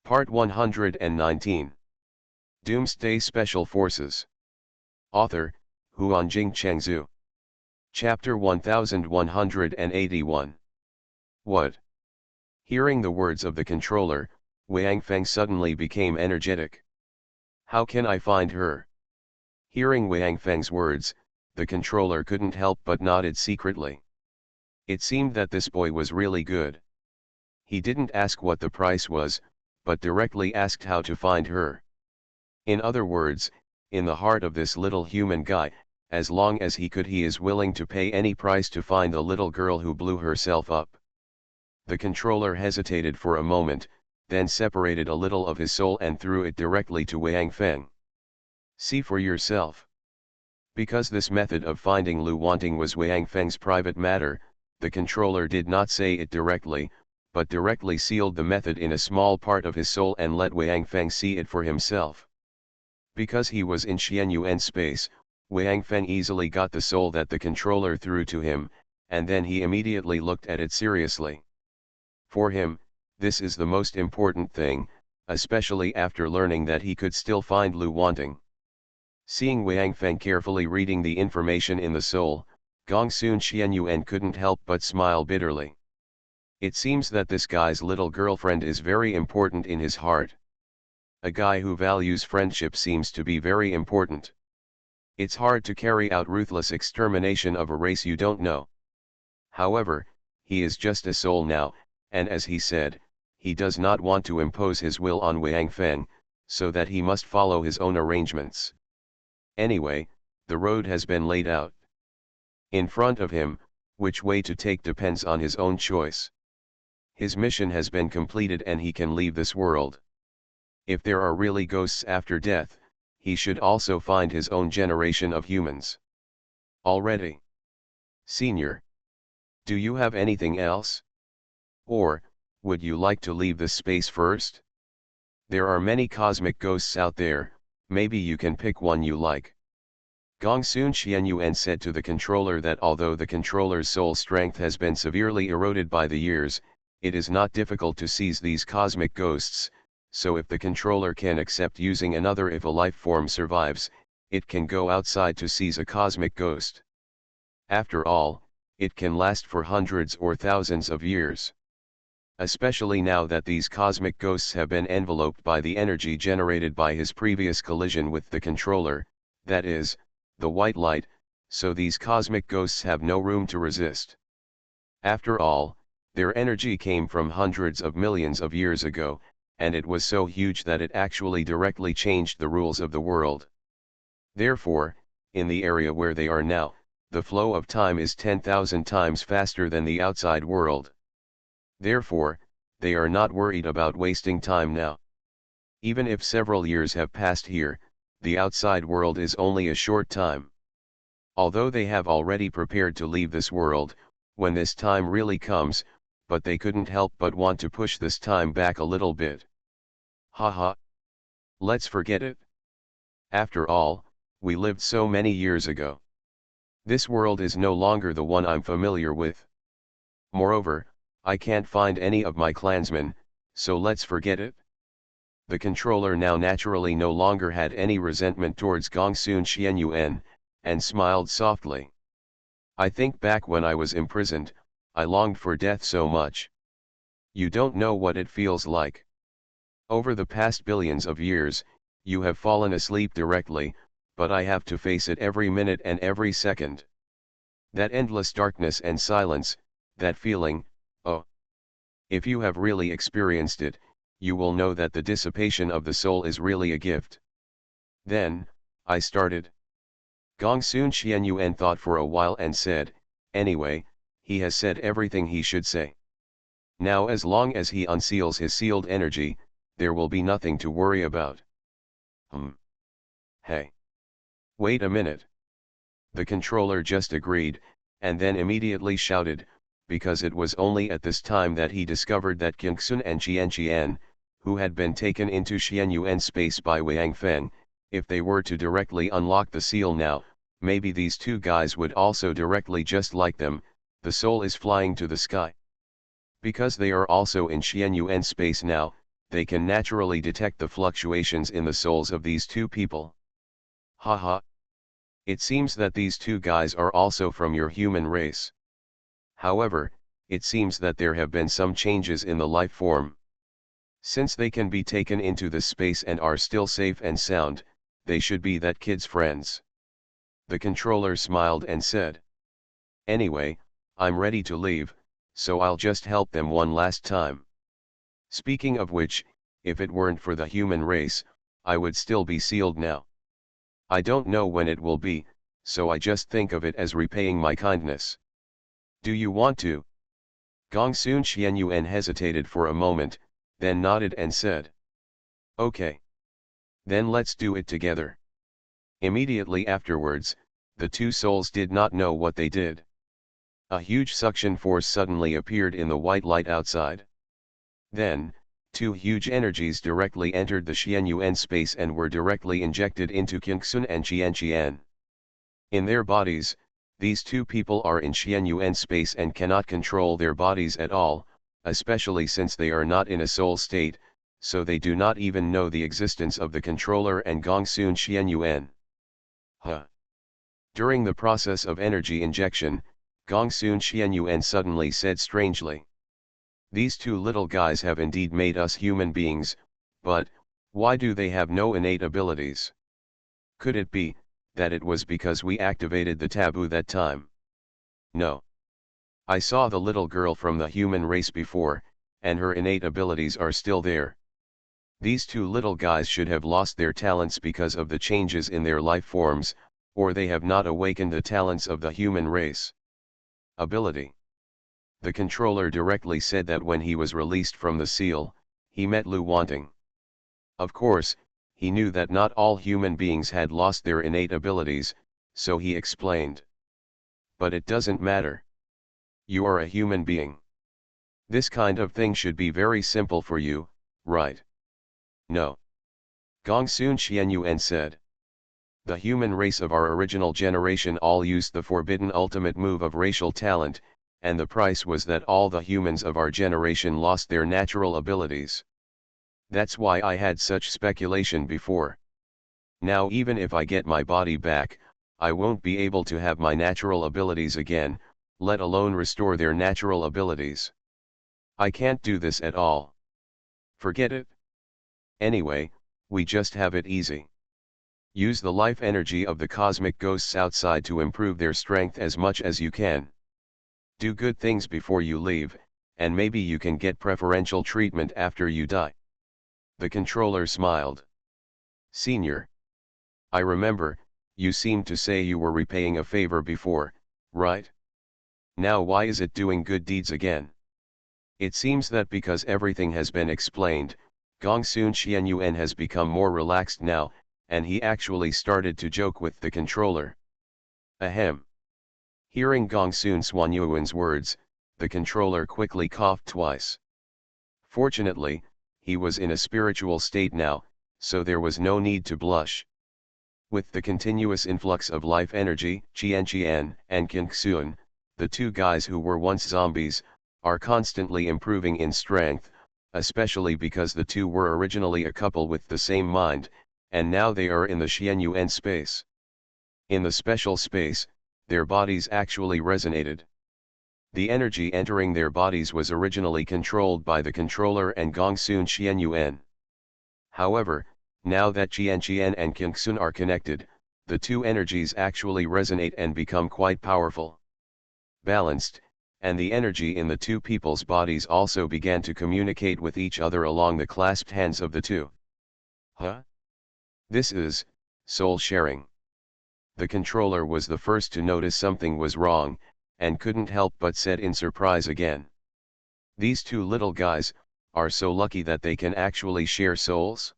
Part 119. Doomsday Special Forces. Author, Huanjing Chengzhu. Chapter 1181. What? Hearing the words of the controller, Wang Feng suddenly became energetic. How can I find her? Hearing Wang Feng's words, the controller couldn't help but nodded secretly. It seemed that this boy was really good. He didn't ask what the price was, but directly asked how to find her. In other words, in the heart of this little human guy, as long as he could, he is willing to pay any price to find the little girl who blew herself up. The controller hesitated for a moment, then separated a little of his soul and threw it directly to Wang Feng. See for yourself. Because this method of finding Lu Wanting was Wang Feng's private matter, the controller did not say it directly, but directly sealed the method in a small part of his soul and let Wang Feng see it for himself. Because he was in Xianyuan space, Wang Feng easily got the soul that the controller threw to him, and then he immediately looked at it seriously. For him, this is the most important thing, especially after learning that he could still find Lu Wanting. Seeing Wang Feng carefully reading the information in the soul, Gongsun Xianyuan couldn't help but smile bitterly. It seems that this guy's little girlfriend is very important in his heart. A guy who values friendship seems to be very important. It's hard to carry out ruthless extermination of a race you don't know. However, he is just a soul now, and as he said, he does not want to impose his will on Wang Feng, so that he must follow his own arrangements. Anyway, the road has been laid out. In front of him, which way to take depends on his own choice. His mission has been completed and he can leave this world. If there are really ghosts after death, he should also find his own generation of humans. Already. Senior. Do you have anything else? Or, would you like to leave this space first? There are many cosmic ghosts out there, maybe you can pick one you like. Gongsun Xianyuan said to the controller that although the controller's soul strength has been severely eroded by the years, it is not difficult to seize these cosmic ghosts, so if the controller can accept using another if a life form survives, it can go outside to seize a cosmic ghost. After all, it can last for hundreds or thousands of years. Especially now that these cosmic ghosts have been enveloped by the energy generated by his previous collision with the controller, that is, the white light, so these cosmic ghosts have no room to resist. After all, their energy came from hundreds of millions of years ago, and it was so huge that it actually directly changed the rules of the world. Therefore, in the area where they are now, the flow of time is 10,000 times faster than the outside world. Therefore, they are not worried about wasting time now. Even if several years have passed here, the outside world is only a short time. Although they have already prepared to leave this world, when this time really comes, but they couldn't help but want to push this time back a little bit. Haha. Let's forget it. After all, we lived so many years ago. This world is no longer the one I'm familiar with. Moreover, I can't find any of my clansmen, so let's forget it. The controller now naturally no longer had any resentment towards Gongsun Xianyuan, and smiled softly. I think back when I was imprisoned, I longed for death so much. You don't know what it feels like. Over the past billions of years, you have fallen asleep directly, but I have to face it every minute and every second. That endless darkness and silence, that feeling, oh. If you have really experienced it, you will know that the dissipation of the soul is really a gift. Then, I started. Gongsun Xianyuan thought for a while and said, anyway, he has said everything he should say. Now as long as he unseals his sealed energy, there will be nothing to worry about. Hey. Wait a minute. The controller just agreed, and then immediately shouted, because it was only at this time that he discovered that Qingxun and Qianqian, who had been taken into Xianyuan space by Wang Feng, if they were to directly unlock the seal now, maybe these two guys would also directly just like them, the soul is flying to the sky. Because they are also in Xianyuan space now, they can naturally detect the fluctuations in the souls of these two people. Haha. It seems that these two guys are also from your human race. However, it seems that there have been some changes in the life form. Since they can be taken into the space and are still safe and sound, they should be that kid's friends. The controller smiled and said, "Anyway, I'm ready to leave, so I'll just help them one last time. Speaking of which, if it weren't for the human race, I would still be sealed now. I don't know when it will be, so I just think of it as repaying my kindness. Do you want to?" Gongsun Xianyuan hesitated for a moment, then nodded and said, "Okay. Then let's do it together." Immediately afterwards, the two souls did not know what they did. A huge suction force suddenly appeared in the white light outside. Then, two huge energies directly entered the Xianyuan space and were directly injected into Qingxun and Qianqian. In their bodies, these two people are in Xianyuan space and cannot control their bodies at all, especially since they are not in a soul state, so they do not even know the existence of the controller and Gongsun Xianyuan. During the process of energy injection, Gongsun Xianyuan suddenly said strangely, "These two little guys have indeed made us human beings, but why do they have no innate abilities? Could it be that it was because we activated the taboo that time? No. I saw the little girl from the human race before, and her innate abilities are still there. These two little guys should have lost their talents because of the changes in their life forms, or they have not awakened the talents of the human race." Ability. The controller directly said that when he was released from the seal, he met Lu Wanting. Of course, he knew that not all human beings had lost their innate abilities, so he explained. "But it doesn't matter. You are a human being. This kind of thing should be very simple for you, right?" "No." Gongsun Xianyuan said. "The human race of our original generation all used the forbidden ultimate move of racial talent, and the price was that all the humans of our generation lost their natural abilities. That's why I had such speculation before. Now even if I get my body back, I won't be able to have my natural abilities again, let alone restore their natural abilities. I can't do this at all. Forget it. Anyway, we just have it easy. Use the life energy of the cosmic ghosts outside to improve their strength as much as you can. Do good things before you leave, and maybe you can get preferential treatment after you die." The controller smiled. "Senior. I remember, you seemed to say you were repaying a favor before, right? Now why is it doing good deeds again?" It seems that because everything has been explained, Gongsun Xianyuan has become more relaxed now, and he actually started to joke with the controller. Ahem. Hearing Gongsun Xianyuan's words, the controller quickly coughed twice. Fortunately, he was in a spiritual state now, so there was no need to blush. With the continuous influx of life energy, Qianqian and Qingxun, the two guys who were once zombies, are constantly improving in strength, especially because the two were originally a couple with the same mind, and now they are in the Xianyuan space. In the special space, their bodies actually resonated. The energy entering their bodies was originally controlled by the controller and Gongsun Xianyuan. However, now that Qianqian and Qingxun are connected, the two energies actually resonate and become quite powerful. Balanced, and the energy in the two people's bodies also began to communicate with each other along the clasped hands of the two. This is soul sharing. The controller was the first to notice something was wrong, and couldn't help but said in surprise again. "These two little guys are so lucky that they can actually share souls?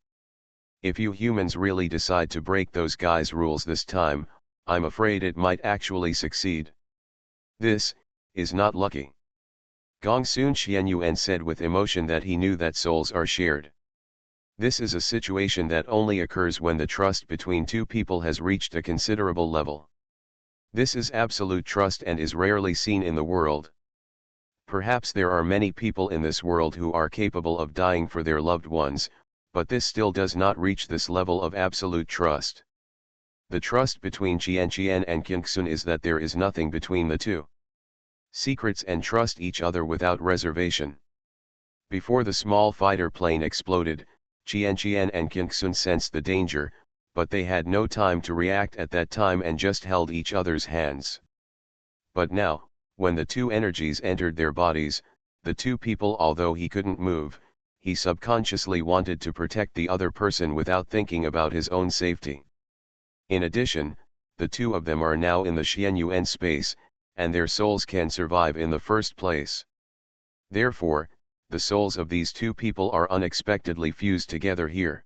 If you humans really decide to break those guys' rules this time, I'm afraid it might actually succeed. This is not lucky." Gongsun Xianyuan said with emotion that he knew that souls are shared. This is a situation that only occurs when the trust between two people has reached a considerable level. This is absolute trust and is rarely seen in the world. Perhaps there are many people in this world who are capable of dying for their loved ones, but this still does not reach this level of absolute trust. The trust between Qian and Qingxun is that there is nothing between the two. Secrets and trust each other without reservation. Before the small fighter plane exploded, Qian and Qingxun sensed the danger, but they had no time to react at that time and just held each other's hands. But now, when the two energies entered their bodies, the two people, although he couldn't move, he subconsciously wanted to protect the other person without thinking about his own safety. In addition, the two of them are now in the Xianyuan space, and their souls can survive in the first place. Therefore, the souls of these two people are unexpectedly fused together here.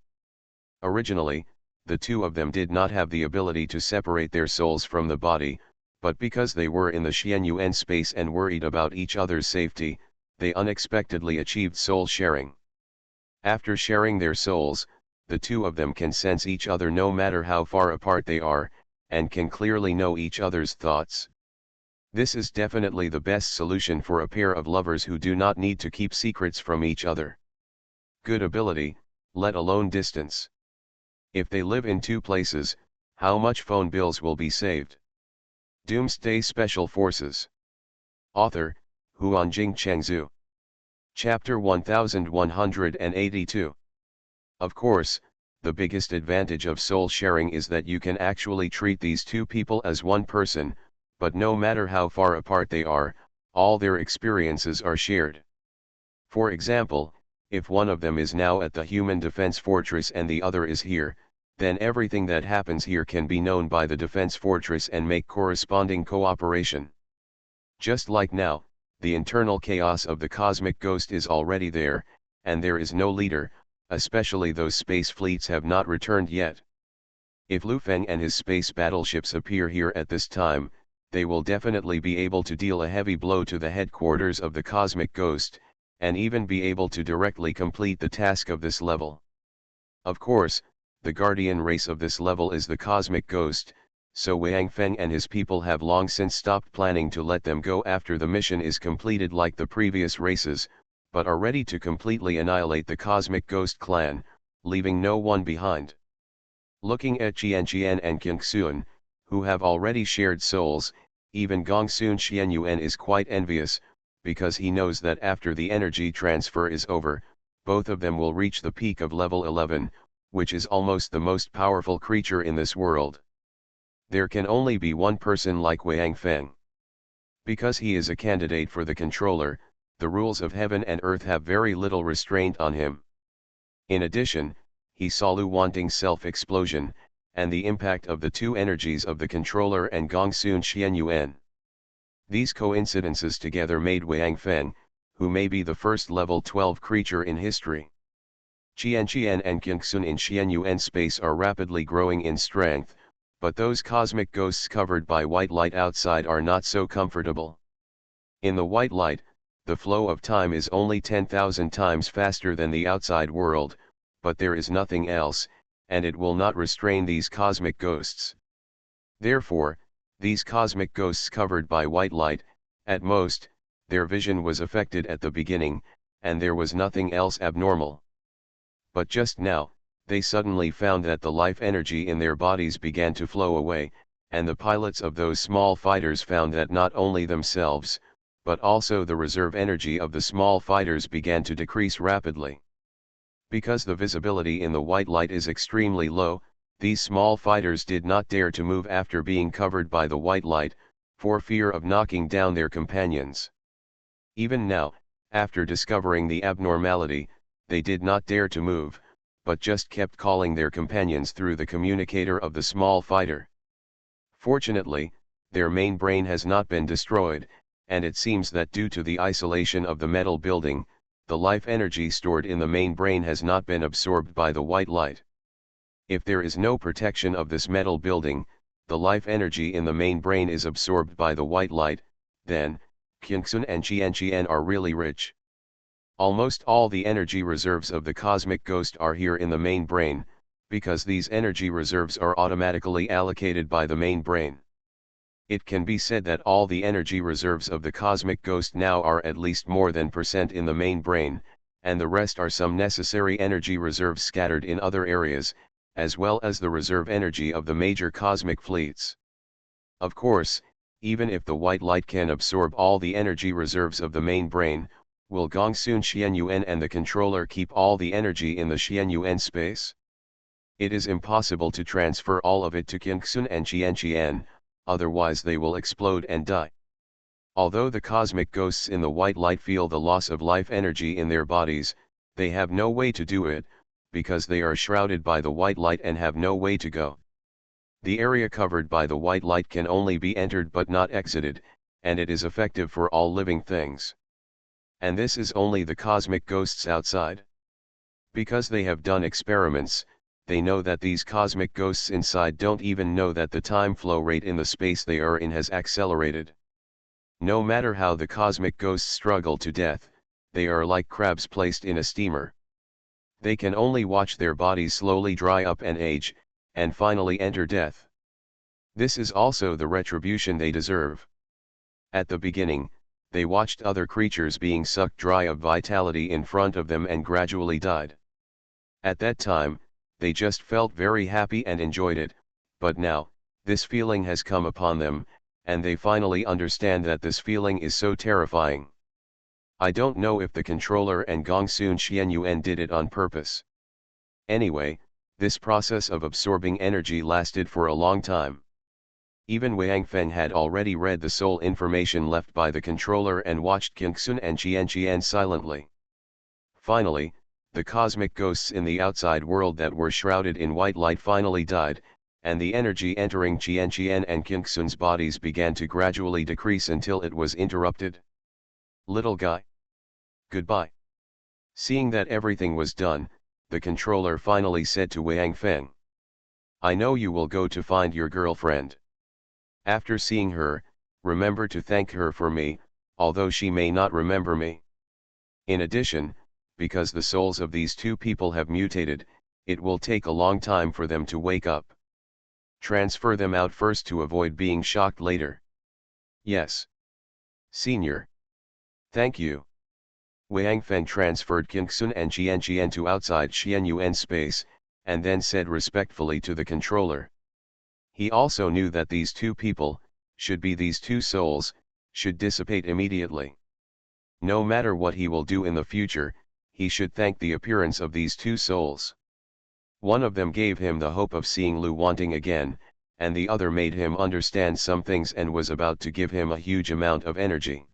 Originally, the two of them did not have the ability to separate their souls from the body, but because they were in the Xianyuan space and worried about each other's safety, they unexpectedly achieved soul sharing. After sharing their souls, the two of them can sense each other no matter how far apart they are, and can clearly know each other's thoughts. This is definitely the best solution for a pair of lovers who do not need to keep secrets from each other. Good ability, let alone distance. If they live in two places, how much phone bills will be saved? Doomsday Special Forces. Author, Huanjing Chengzhu. Chapter 1182. Of course, the biggest advantage of soul sharing is that you can actually treat these two people as one person, but no matter how far apart they are, all their experiences are shared. For example, if one of them is now at the human defense fortress and the other is here, then everything that happens here can be known by the defense fortress and make corresponding cooperation. Just like now, the internal chaos of the cosmic ghost is already there, and there is no leader, especially those space fleets have not returned yet. If Lu Feng and his space battleships appear here at this time, they will definitely be able to deal a heavy blow to the headquarters of the cosmic ghost, and even be able to directly complete the task of this level. Of course, the guardian race of this level is the cosmic ghost, so Wang Feng and his people have long since stopped planning to let them go after the mission is completed like the previous races, but are ready to completely annihilate the cosmic ghost clan, leaving no one behind. Looking at Qian and Qingxun, who have already shared souls, even Gongsun Xianyuan is quite envious, because he knows that after the energy transfer is over, both of them will reach the peak of level 11, which is almost the most powerful creature in this world. There can only be one person like Wang Feng. Because he is a candidate for the controller, the rules of heaven and earth have very little restraint on him. In addition, he saw Lu Wanting's self-explosion, and the impact of the two energies of the controller and Gongsun Xianyuan. These coincidences together made Wang Feng, who may be the first level 12 creature in history. Qian and Qingxun in Xianyuan space are rapidly growing in strength, but those cosmic ghosts covered by white light outside are not so comfortable. In the white light, the flow of time is only 10,000 times faster than the outside world, but there is nothing else, and it will not restrain these cosmic ghosts. Therefore, these cosmic ghosts covered by white light, at most, their vision was affected at the beginning, and there was nothing else abnormal. But just now, they suddenly found that the life energy in their bodies began to flow away, and the pilots of those small fighters found that not only themselves, but also the reserve energy of the small fighters began to decrease rapidly. Because the visibility in the white light is extremely low, these small fighters did not dare to move after being covered by the white light, for fear of knocking down their companions. Even now, after discovering the abnormality, they did not dare to move, but just kept calling their companions through the communicator of the small fighter. Fortunately, their main brain has not been destroyed, and it seems that due to the isolation of the metal building, the life energy stored in the main brain has not been absorbed by the white light. If there is no protection of this metal building, the life energy in the main brain is absorbed by the white light, then, Qingxun and Qian are really rich. Almost all the energy reserves of the cosmic ghost are here in the main brain, because these energy reserves are automatically allocated by the main brain. It can be said that all the energy reserves of the cosmic ghost now are at least more than % in the main brain, and the rest are some necessary energy reserves scattered in other areas, as well as the reserve energy of the major cosmic fleets. Of course, even if the white light can absorb all the energy reserves of the main brain, will Gongsun Xianyuan and the controller keep all the energy in the Xianyuan space? It is impossible to transfer all of it to Qingxun and Qianqian, otherwise they will explode and die. Although the cosmic ghosts in the white light feel the loss of life energy in their bodies, they have no way to do it, because they are shrouded by the white light and have no way to go. The area covered by the white light can only be entered but not exited, and it is effective for all living things. And this is only the cosmic ghosts outside. Because they have done experiments, they know that these cosmic ghosts inside don't even know that the time flow rate in the space they are in has accelerated. No matter how the cosmic ghosts struggle to death, they are like crabs placed in a steamer. They can only watch their bodies slowly dry up and age, and finally enter death. This is also the retribution they deserve. At the beginning, they watched other creatures being sucked dry of vitality in front of them and gradually died. At that time, they just felt very happy and enjoyed it, but now, this feeling has come upon them, and they finally understand that this feeling is so terrifying. I don't know if the controller and Gongsun Xianyuan did it on purpose. Anyway, this process of absorbing energy lasted for a long time. Even Wang Feng had already read the soul information left by the controller and watched Qingxun and Qianqian silently. Finally, the cosmic ghosts in the outside world that were shrouded in white light finally died, and the energy entering Qianqian and Qingxun's bodies began to gradually decrease until it was interrupted. Little guy. Goodbye. Seeing that everything was done, the controller finally said to Wang Feng, I know you will go to find your girlfriend. After seeing her, remember to thank her for me, although she may not remember me. In addition, because the souls of these two people have mutated, it will take a long time for them to wake up. Transfer them out first to avoid being shocked later. Yes. Senior. Thank you. Wang Feng transferred Qingxun and Qianqian to outside Xianyuan space, and then said respectfully to the controller. He also knew that these two people, should be these two souls, should dissipate immediately. No matter what he will do in the future, he should thank the appearance of these two souls. One of them gave him the hope of seeing Lu Wanting again, and the other made him understand some things and was about to give him a huge amount of energy.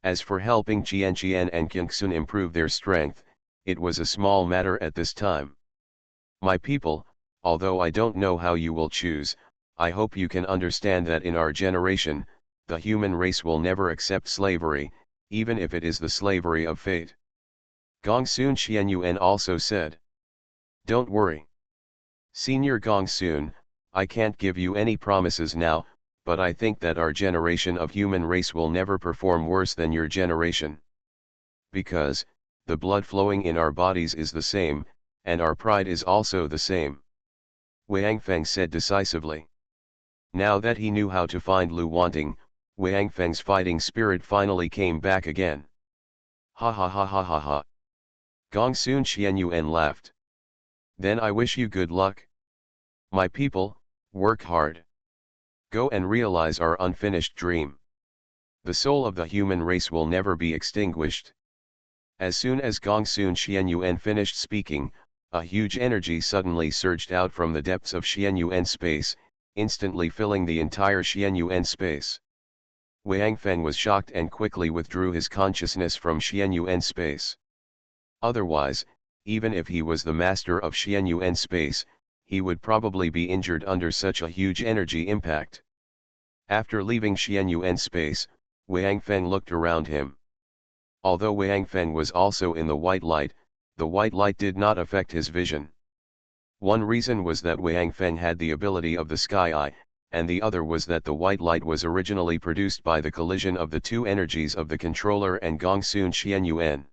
As for helping Qianqian and Qingxun improve their strength, it was a small matter at this time. My people, although I don't know how you will choose, I hope you can understand that in our generation, the human race will never accept slavery, even if it is the slavery of fate. Gongsun Xianyuan also said. Don't worry. Senior Gongsun, I can't give you any promises now, but I think that our generation of human race will never perform worse than your generation. Because, the blood flowing in our bodies is the same, and our pride is also the same. Wang Feng said decisively. Now that he knew how to find Lu Wanting, Wang Feng's fighting spirit finally came back again. Ha ha ha ha ha ha. Gongsun Xianyuan laughed. Then I wish you good luck. My people, work hard. Go and realize our unfinished dream. The soul of the human race will never be extinguished. As soon as Gongsun Xianyuan finished speaking, a huge energy suddenly surged out from the depths of Xianyuan space, instantly filling the entire Xianyuan space. Wang Feng was shocked and quickly withdrew his consciousness from Xianyuan space. Otherwise, even if he was the master of Xianyuan space, he would probably be injured under such a huge energy impact. After leaving Xianyuan space, Wang Feng looked around him. Although Wang Feng was also in the white light did not affect his vision. One reason was that Wang Feng had the ability of the sky eye, and the other was that the white light was originally produced by the collision of the two energies of the controller and Gongsun Xianyuan.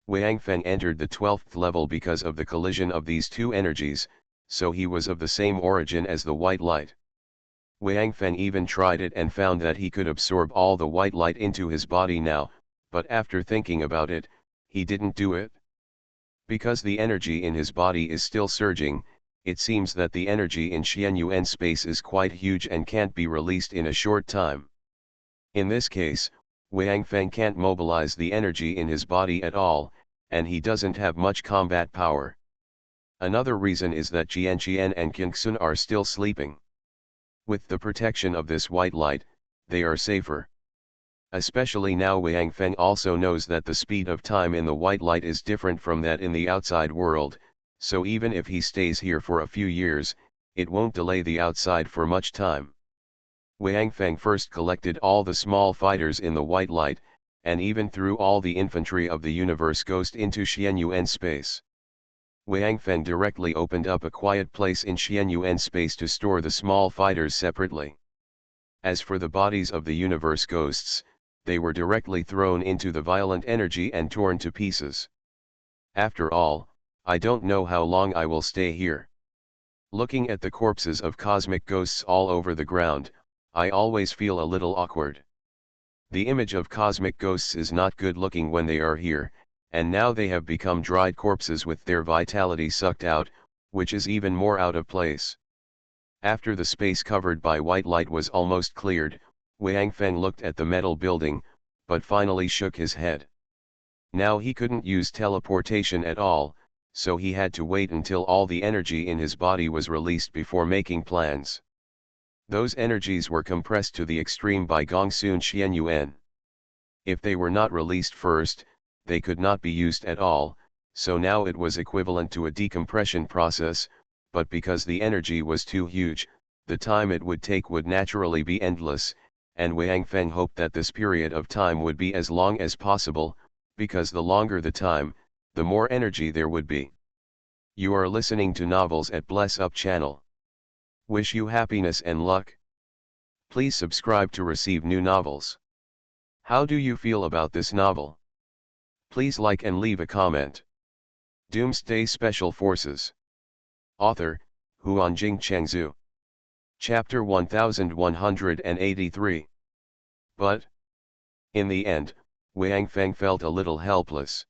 Wang Feng entered the 12th level because of the collision of these two energies, so he was of the same origin as the white light. Wang Feng even tried it and found that he could absorb all the white light into his body now, but after thinking about it, he didn't do it. Because the energy in his body is still surging, it seems that the energy in Xianyuan space is quite huge and can't be released in a short time. In this case, Wang Feng can't mobilize the energy in his body at all, and he doesn't have much combat power. Another reason is that Jianqian and Qingxun are still sleeping. With the protection of this white light, they are safer. Especially now Wang Feng also knows that the speed of time in the white light is different from that in the outside world, so even if he stays here for a few years, it won't delay the outside for much time. Wang Feng first collected all the small fighters in the white light, and even threw all the infantry of the universe ghost into Xianyuan space. Wang Feng directly opened up a quiet place in Xianyuan space to store the small fighters separately. As for the bodies of the universe ghosts, they were directly thrown into the violent energy and torn to pieces. After all, I don't know how long I will stay here. Looking at the corpses of cosmic ghosts all over the ground, I always feel a little awkward. The image of cosmic ghosts is not good looking when they are here, and now they have become dried corpses with their vitality sucked out, which is even more out of place. After the space covered by white light was almost cleared, Wang Feng looked at the metal building, but finally shook his head. Now he couldn't use teleportation at all, so he had to wait until all the energy in his body was released before making plans. Those energies were compressed to the extreme by Gongsun Xianyuan. If they were not released first, they could not be used at all, so now it was equivalent to a decompression process, but because the energy was too huge, the time it would take would naturally be endless, and Wang Feng hoped that this period of time would be as long as possible, because the longer the time, the more energy there would be. You are listening to Novels at Bless Up channel. Wish you happiness and luck. Please subscribe to receive new novels. How do you feel about this novel? Please like and leave a comment. Doomsday Special Forces. Author, Huanjing Chengzhu. Chapter 1183. But, in the end, Wang Feng felt a little helpless.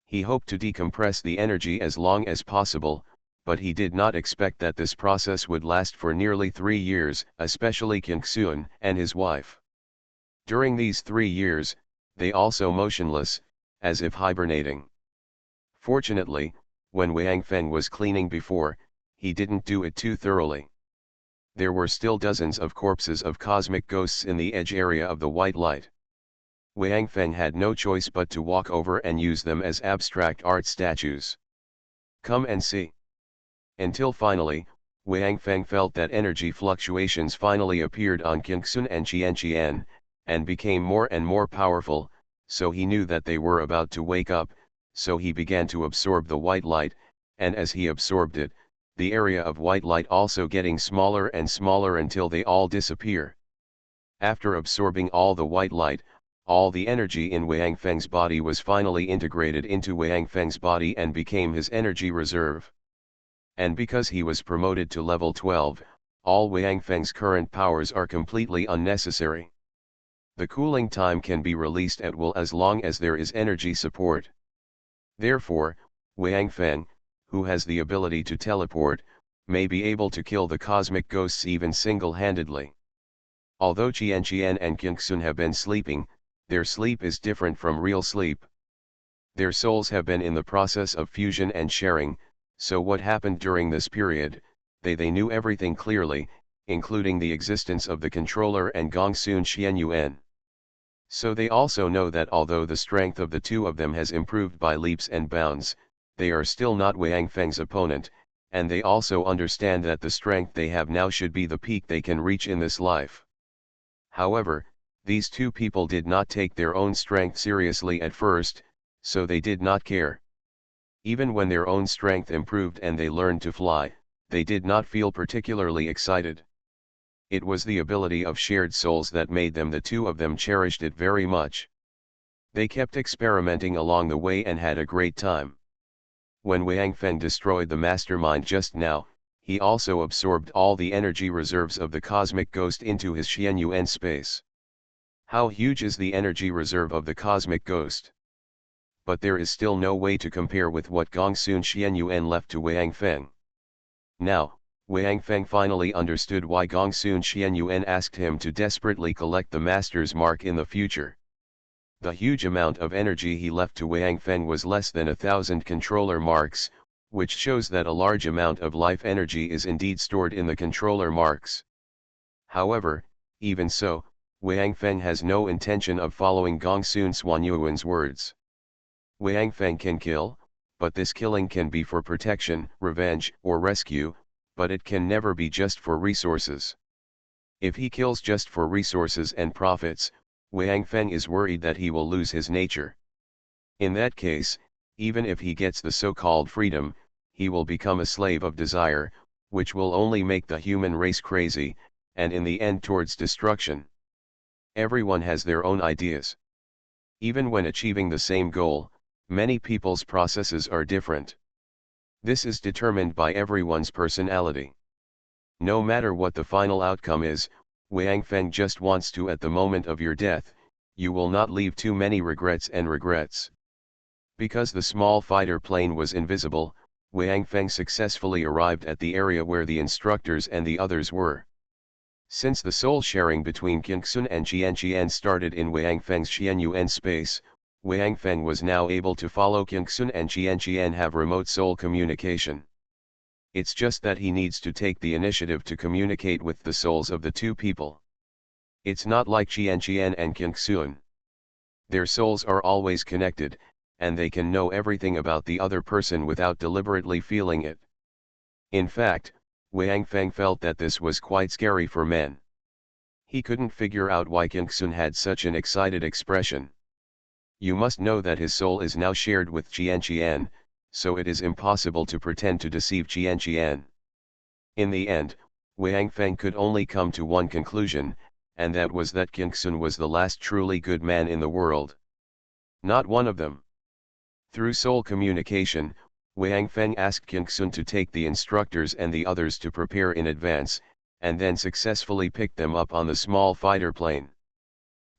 He hoped to decompress the energy as long as possible, but he did not expect that this process would last for nearly 3 years, especially Qingxun and his wife. During these 3 years, they also motionless, as if hibernating. Fortunately, when Wang Feng was cleaning before, he didn't do it too thoroughly. There were still dozens of corpses of cosmic ghosts in the edge area of the white light. Wang Feng had no choice but to walk over and use them as abstract art statues. Come and see. Until finally, Wang Feng felt that energy fluctuations finally appeared on Qingxun and Qianqian, and became more and more powerful, so he knew that they were about to wake up, so he began to absorb the white light, and as he absorbed it, the area of white light also getting smaller and smaller until they all disappear. After absorbing all the white light, all the energy in Wang Feng's body was finally integrated into Wang Feng's body and became his energy reserve. And because he was promoted to level 12, all Wang Feng's current powers are completely unnecessary. The cooling time can be released at will as long as there is energy support. Therefore, Wang Feng, who has the ability to teleport, may be able to kill the cosmic ghosts even single-handedly. Although Qianqian and Qingxun have been sleeping, their sleep is different from real sleep. Their souls have been in the process of fusion and sharing, so what happened during this period, they knew everything clearly, including the existence of the controller and Gongsun Xianyuan. So they also know that although the strength of the two of them has improved by leaps and bounds, they are still not Wang Feng's opponent, and they also understand that the strength they have now should be the peak they can reach in this life. However, these two people did not take their own strength seriously at first, so they did not care. Even when their own strength improved and they learned to fly, they did not feel particularly excited. It was the ability of shared souls that made them. The two of them cherished it very much. They kept experimenting along the way and had a great time. When Wang Feng destroyed the mastermind just now, he also absorbed all the energy reserves of the cosmic ghost into his Xianyuan space. How huge is the energy reserve of the cosmic ghost? But there is still no way to compare with what Gongsun Xianyuan left to Wang Feng. Now, Wang Feng finally understood why Gongsun Xianyuan asked him to desperately collect the master's mark in the future. The huge amount of energy he left to Wang Feng was less than 1,000 controller marks, which shows that a large amount of life energy is indeed stored in the controller marks. However, even so, Wang Feng has no intention of following Gongsun Xianyuan's words. Wang Feng can kill, but this killing can be for protection, revenge, or rescue, but it can never be just for resources. If he kills just for resources and profits, Wang Feng is worried that he will lose his nature. In that case, even if he gets the so-called freedom, he will become a slave of desire, which will only make the human race crazy, and in the end towards destruction. Everyone has their own ideas. Even when achieving the same goal, many people's processes are different. This is determined by everyone's personality. No matter what the final outcome is, Wang Feng just wants to at the moment of your death, you will not leave too many regrets. Because the small fighter plane was invisible, Wang Feng successfully arrived at the area where the instructors and the others were. Since the soul sharing between Qingxun and Qianqian started in Wang Feng's Xianyuan space, Wang Feng was now able to follow Qingxun and Qianqian have remote soul communication. It's just that he needs to take the initiative to communicate with the souls of the two people. It's not like Qianqian and Qingxun. Their souls are always connected, and they can know everything about the other person without deliberately feeling it. In fact, Wang Feng felt that this was quite scary for men. He couldn't figure out why Qingxun had such an excited expression. You must know that his soul is now shared with Qianqian, so it is impossible to pretend to deceive Qianqian. In the end, Wang Feng could only come to one conclusion, and that was that Qingxun was the last truly good man in the world. Not one of them. Through soul communication, Wang Feng asked Qingxun to take the instructors and the others to prepare in advance, and then successfully picked them up on the small fighter plane.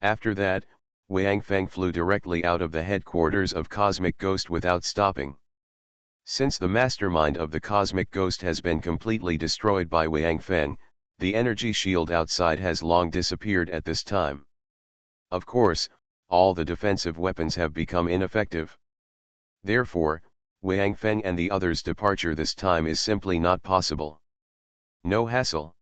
After that, Wang Feng flew directly out of the headquarters of Cosmic Ghost without stopping. Since the mastermind of the Cosmic Ghost has been completely destroyed by Wang Feng, the energy shield outside has long disappeared at this time. Of course, all the defensive weapons have become ineffective. Therefore, Wang Feng and the others' departure this time is simply not possible. No hassle.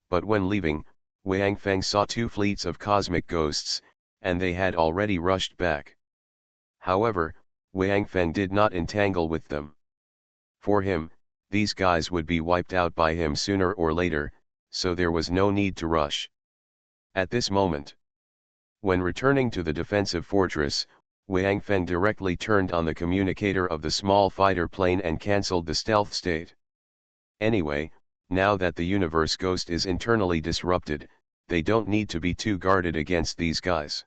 But when leaving, Wang Feng saw two fleets of cosmic ghosts, and they had already rushed back. However, Wang Feng did not entangle with them. For him, these guys would be wiped out by him sooner or later, so there was no need to rush. At this moment, when returning to the defensive fortress, Wang Feng directly turned on the communicator of the small fighter plane and cancelled the stealth state. Anyway, now that the universe ghost is internally disrupted, they don't need to be too guarded against these guys.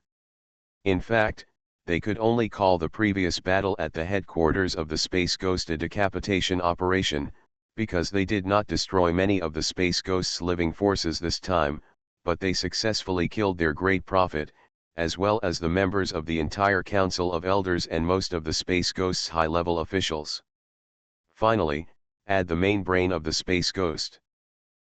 In fact, they could only call the previous battle at the headquarters of the Space Ghost a decapitation operation, because they did not destroy many of the Space Ghost's living forces this time, but they successfully killed their great prophet, as well as the members of the entire Council of Elders and most of the Space Ghost's high-level officials. Finally, add the main brain of the Space Ghost.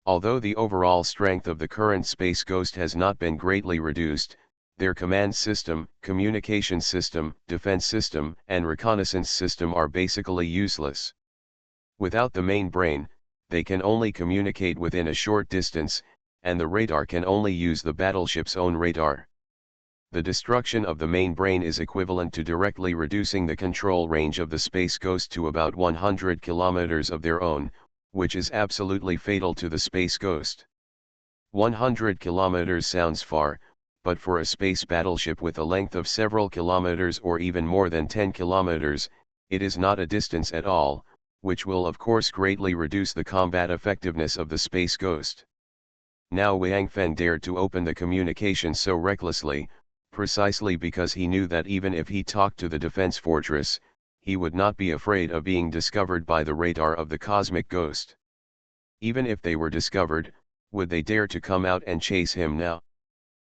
Although the overall strength of the current Space Ghost has not been greatly reduced, their command system, communication system, defense system, and reconnaissance system are basically useless. Without the main brain, they can only communicate within a short distance, and the radar can only use the battleship's own radar. The destruction of the main brain is equivalent to directly reducing the control range of the Space Ghost to about 100 kilometers of their own, which is absolutely fatal to the Space Ghost. 100 kilometers sounds far, but for a space battleship with a length of several kilometers or even more than 10 kilometers, it is not a distance at all, which will of course greatly reduce the combat effectiveness of the Space Ghost. Now Wang Feng dared to open the communication so recklessly, precisely because he knew that even if he talked to the defense fortress, he would not be afraid of being discovered by the radar of the Cosmic Ghost. Even if they were discovered, would they dare to come out and chase him now?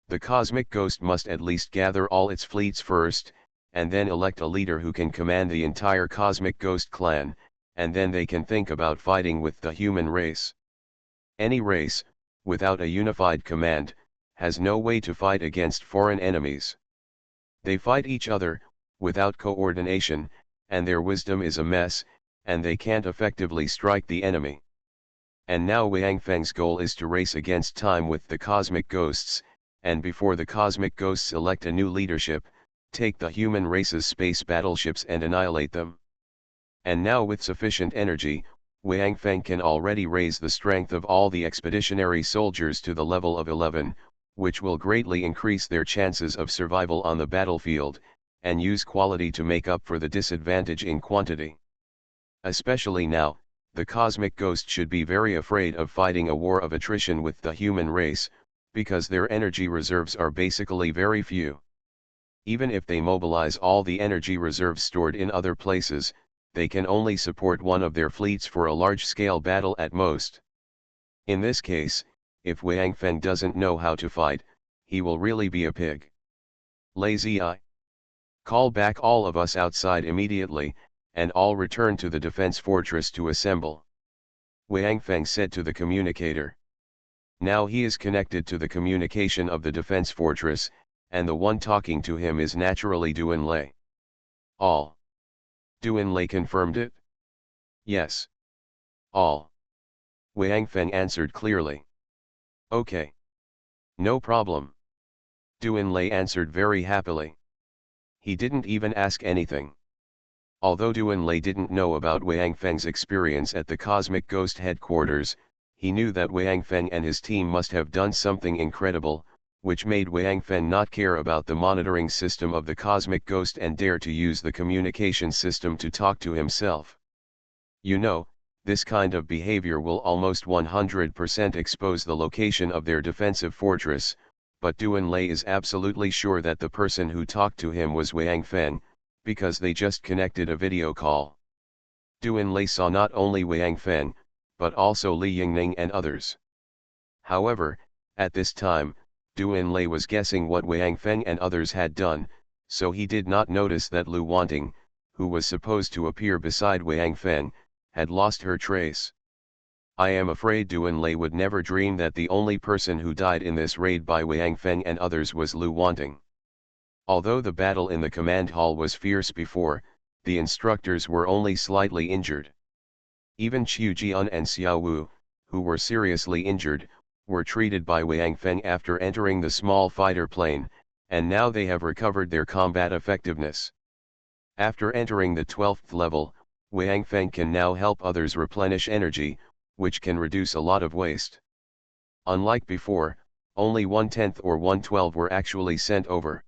The cosmic ghost must at least gather all its fleets first, and then elect a leader who can command the entire cosmic ghost clan, and then they can think about fighting with the human race. Any race, without a unified command, has no way to fight against foreign enemies. They fight each other, without coordination, and their wisdom is a mess, and they can't effectively strike the enemy. And now Wang Feng's goal is to race against time with the cosmic ghosts, and before the cosmic ghosts elect a new leadership, take the human race's space battleships and annihilate them. And now with sufficient energy, Wang Feng can already raise the strength of all the expeditionary soldiers to the level of 11, which will greatly increase their chances of survival on the battlefield, and use quality to make up for the disadvantage in quantity. Especially now, the cosmic ghost should be very afraid of fighting a war of attrition with the human race, because their energy reserves are basically very few. Even if they mobilize all the energy reserves stored in other places, they can only support one of their fleets for a large-scale battle at most. In this case, if Wang Feng doesn't know how to fight, he will really be a pig. Lazy eye. Call back all of us outside immediately, and all return to the defense fortress to assemble. Wang Feng said to the communicator. Now he is connected to the communication of the defense fortress, and the one talking to him is naturally Duan Lei. All. Duan Lei confirmed it? Yes. All. Wang Feng answered clearly. Okay. No problem. Duan Lei answered very happily. He didn't even ask anything. Although Duan Lei didn't know about Wang Feng's experience at the Cosmic Ghost headquarters, he knew that Wang Feng and his team must have done something incredible, which made Wang Feng not care about the monitoring system of the Cosmic Ghost and dare to use the communication system to talk to himself. You know, this kind of behavior will almost 100% expose the location of their defensive fortress, but Duan Lei is absolutely sure that the person who talked to him was Wang Feng, because they just connected a video call. Duan Lei saw not only Wang Feng, but also Li Yingning and others. However, at this time, Duan Lei was guessing what Wang Feng and others had done, so he did not notice that Lu Wanting, who was supposed to appear beside Wang Feng, had lost her trace. I am afraid Duan Lei would never dream that the only person who died in this raid by Wang Feng and others was Lu Wanting. Although the battle in the command hall was fierce before, the instructors were only slightly injured. Even Qiu Jian and Xiao Wu, who were seriously injured, were treated by Wang Feng after entering the small fighter plane, and now they have recovered their combat effectiveness. After entering the 12th level, Wang Feng can now help others replenish energy, which can reduce a lot of waste. Unlike before, only 1/10 or 1/12 were actually sent over.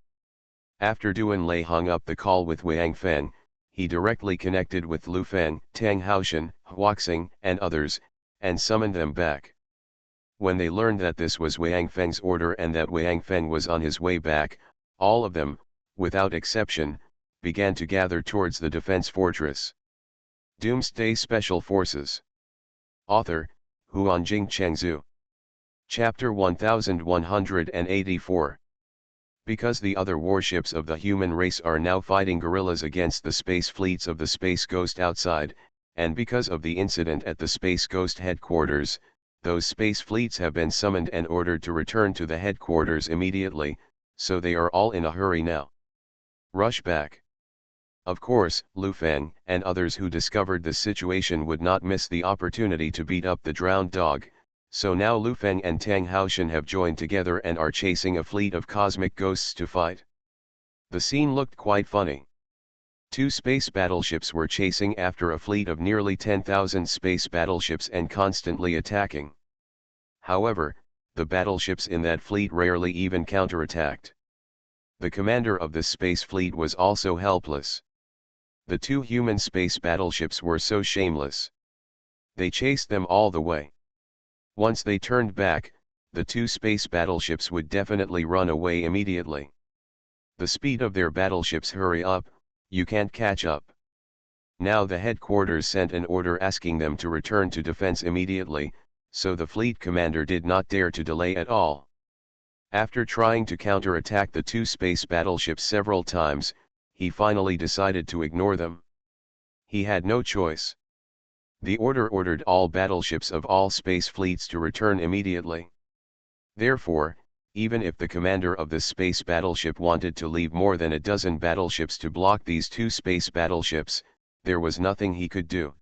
After Duan Lei hung up the call with Wang Feng, he directly connected with Lu Feng, Tang Haoshan, Huaxing, and others, and summoned them back. When they learned that this was Wang Feng's order and that Wang Feng was on his way back, all of them, without exception, began to gather towards the defense fortress. Doomsday Special Forces. Author, Huanjing Chengzhu. Chapter 1184. Because the other warships of the human race are now fighting guerrillas against the space fleets of the Space Ghost outside, and because of the incident at the Space Ghost headquarters, those space fleets have been summoned and ordered to return to the headquarters immediately, so they are all in a hurry now. Rush back. Of course, Lu Feng and others who discovered the situation would not miss the opportunity to beat up the drowned dog, so now Lu Feng and Tang Haoshan have joined together and are chasing a fleet of cosmic ghosts to fight. The scene looked quite funny. Two space battleships were chasing after a fleet of nearly 10,000 space battleships and constantly attacking. However, the battleships in that fleet rarely even counterattacked. The commander of the space fleet was also helpless. The two human space battleships were so shameless. They chased them all the way. Once they turned back, the two space battleships would definitely run away immediately. The speed of their battleships hurry up, you can't catch up. Now the headquarters sent an order asking them to return to defense immediately, so the fleet commander did not dare to delay at all. After trying to counterattack the two space battleships several times, he finally decided to ignore them. He had no choice. The order ordered all battleships of all space fleets to return immediately. Therefore, even if the commander of the space battleship wanted to leave more than a dozen battleships to block these two space battleships, there was nothing he could do.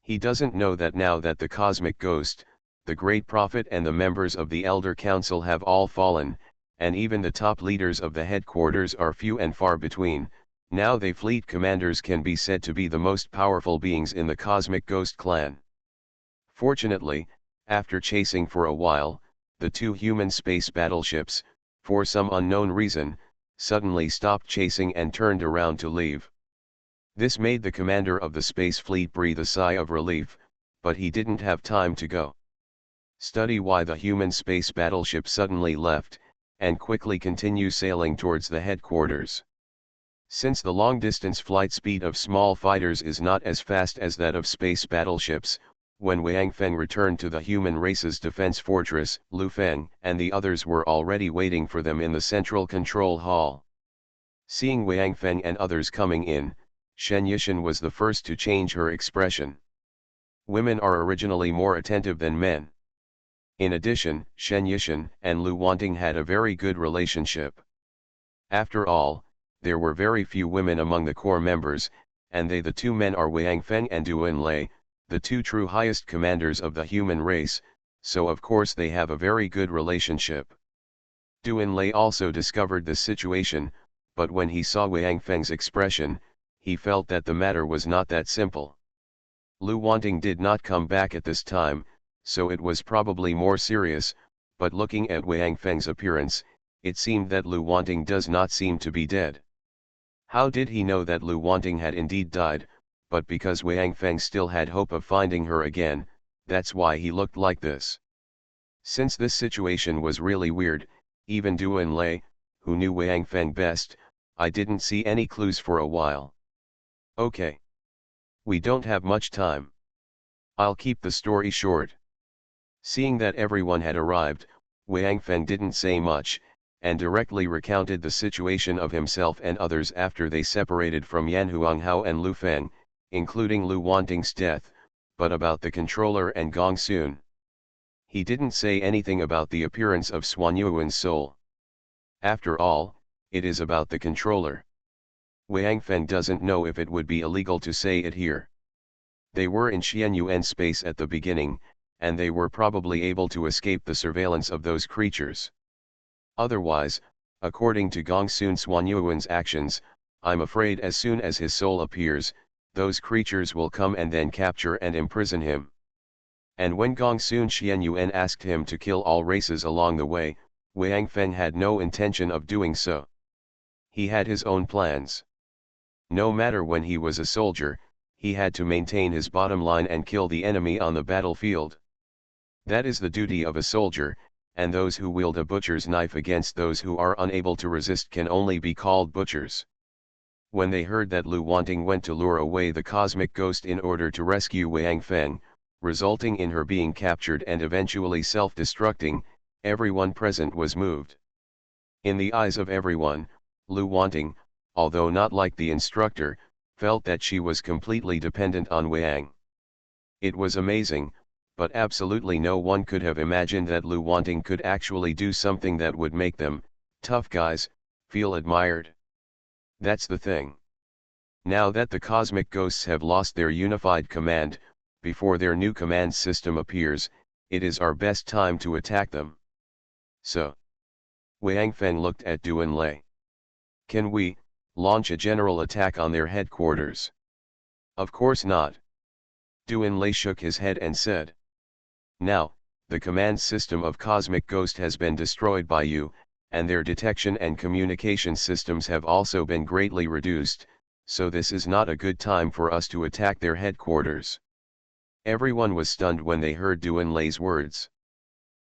He doesn't know that now that the Cosmic Ghost, the Great Prophet and the members of the Elder Council have all fallen, and even the top leaders of the headquarters are few and far between, now they fleet commanders can be said to be the most powerful beings in the Cosmic Ghost clan. Fortunately, after chasing for a while, the two human space battleships, for some unknown reason, suddenly stopped chasing and turned around to leave. This made the commander of the space fleet breathe a sigh of relief, but he didn't have time to go study why the human space battleship suddenly left, and quickly continue sailing towards the headquarters. Since the long-distance flight speed of small fighters is not as fast as that of space battleships, when Wang Feng returned to the human race's defense fortress, Lu Feng and the others were already waiting for them in the central control hall. Seeing Wang Feng and others coming in, Shen Yishan was the first to change her expression. Women are originally more attentive than men. In addition, Shen Yishan and Lu Wanting had a very good relationship. After all, there were very few women among the core members, and the two men are Wang Feng and Duan Lei, the two true highest commanders of the human race, so of course they have a very good relationship. Duan Lei also discovered the situation, but when he saw Wang Feng's expression, he felt that the matter was not that simple. Lu Wanting did not come back at this time, so it was probably more serious, but looking at Wang Feng's appearance, it seemed that Lu Wanting does not seem to be dead. How did he know that Lu Wanting had indeed died? But because Wang Feng still had hope of finding her again, that's why he looked like this. Since this situation was really weird, even Duan Lei, who knew Wang Feng best, I didn't see any clues for a while. Okay. We don't have much time. I'll keep the story short. Seeing that everyone had arrived, Wang Feng didn't say much, and directly recounted the situation of himself and others after they separated from Yan Huanghao and Lu Feng, including Lu Wanting's death, but about the controller and Gong Sun. He didn't say anything about the appearance of Xuan Yuan's soul. After all, it is about the controller. Wang Feng doesn't know if it would be illegal to say it here. They were in Xianyuan space at the beginning, and they were probably able to escape the surveillance of those creatures. Otherwise, according to Gong Sun Xuanyuan's actions, I'm afraid as soon as his soul appears, those creatures will come and then capture and imprison him. And when Gong Sun Xianyuan asked him to kill all races along the way, Wang Feng had no intention of doing so. He had his own plans. No matter when he was a soldier, he had to maintain his bottom line and kill the enemy on the battlefield. That is the duty of a soldier, and those who wield a butcher's knife against those who are unable to resist can only be called butchers. When they heard that Lu Wanting went to lure away the cosmic ghost in order to rescue Wang Feng, resulting in her being captured and eventually self-destructing, everyone present was moved. In the eyes of everyone, Lu Wanting, although not like the instructor, felt that she was completely dependent on Wang. It was amazing, but absolutely no one could have imagined that Lu Wanting could actually do something that would make them, tough guys, feel admired. That's the thing. Now that the cosmic ghosts have lost their unified command, before their new command system appears, it is our best time to attack them. So, Wang Feng looked at Duan Lei. Can we launch a general attack on their headquarters? Of course not. Duan Lei shook his head and said. Now, the command system of Cosmic Ghost has been destroyed by you, and their detection and communication systems have also been greatly reduced, so this is not a good time for us to attack their headquarters. Everyone was stunned when they heard Duan Lei's words.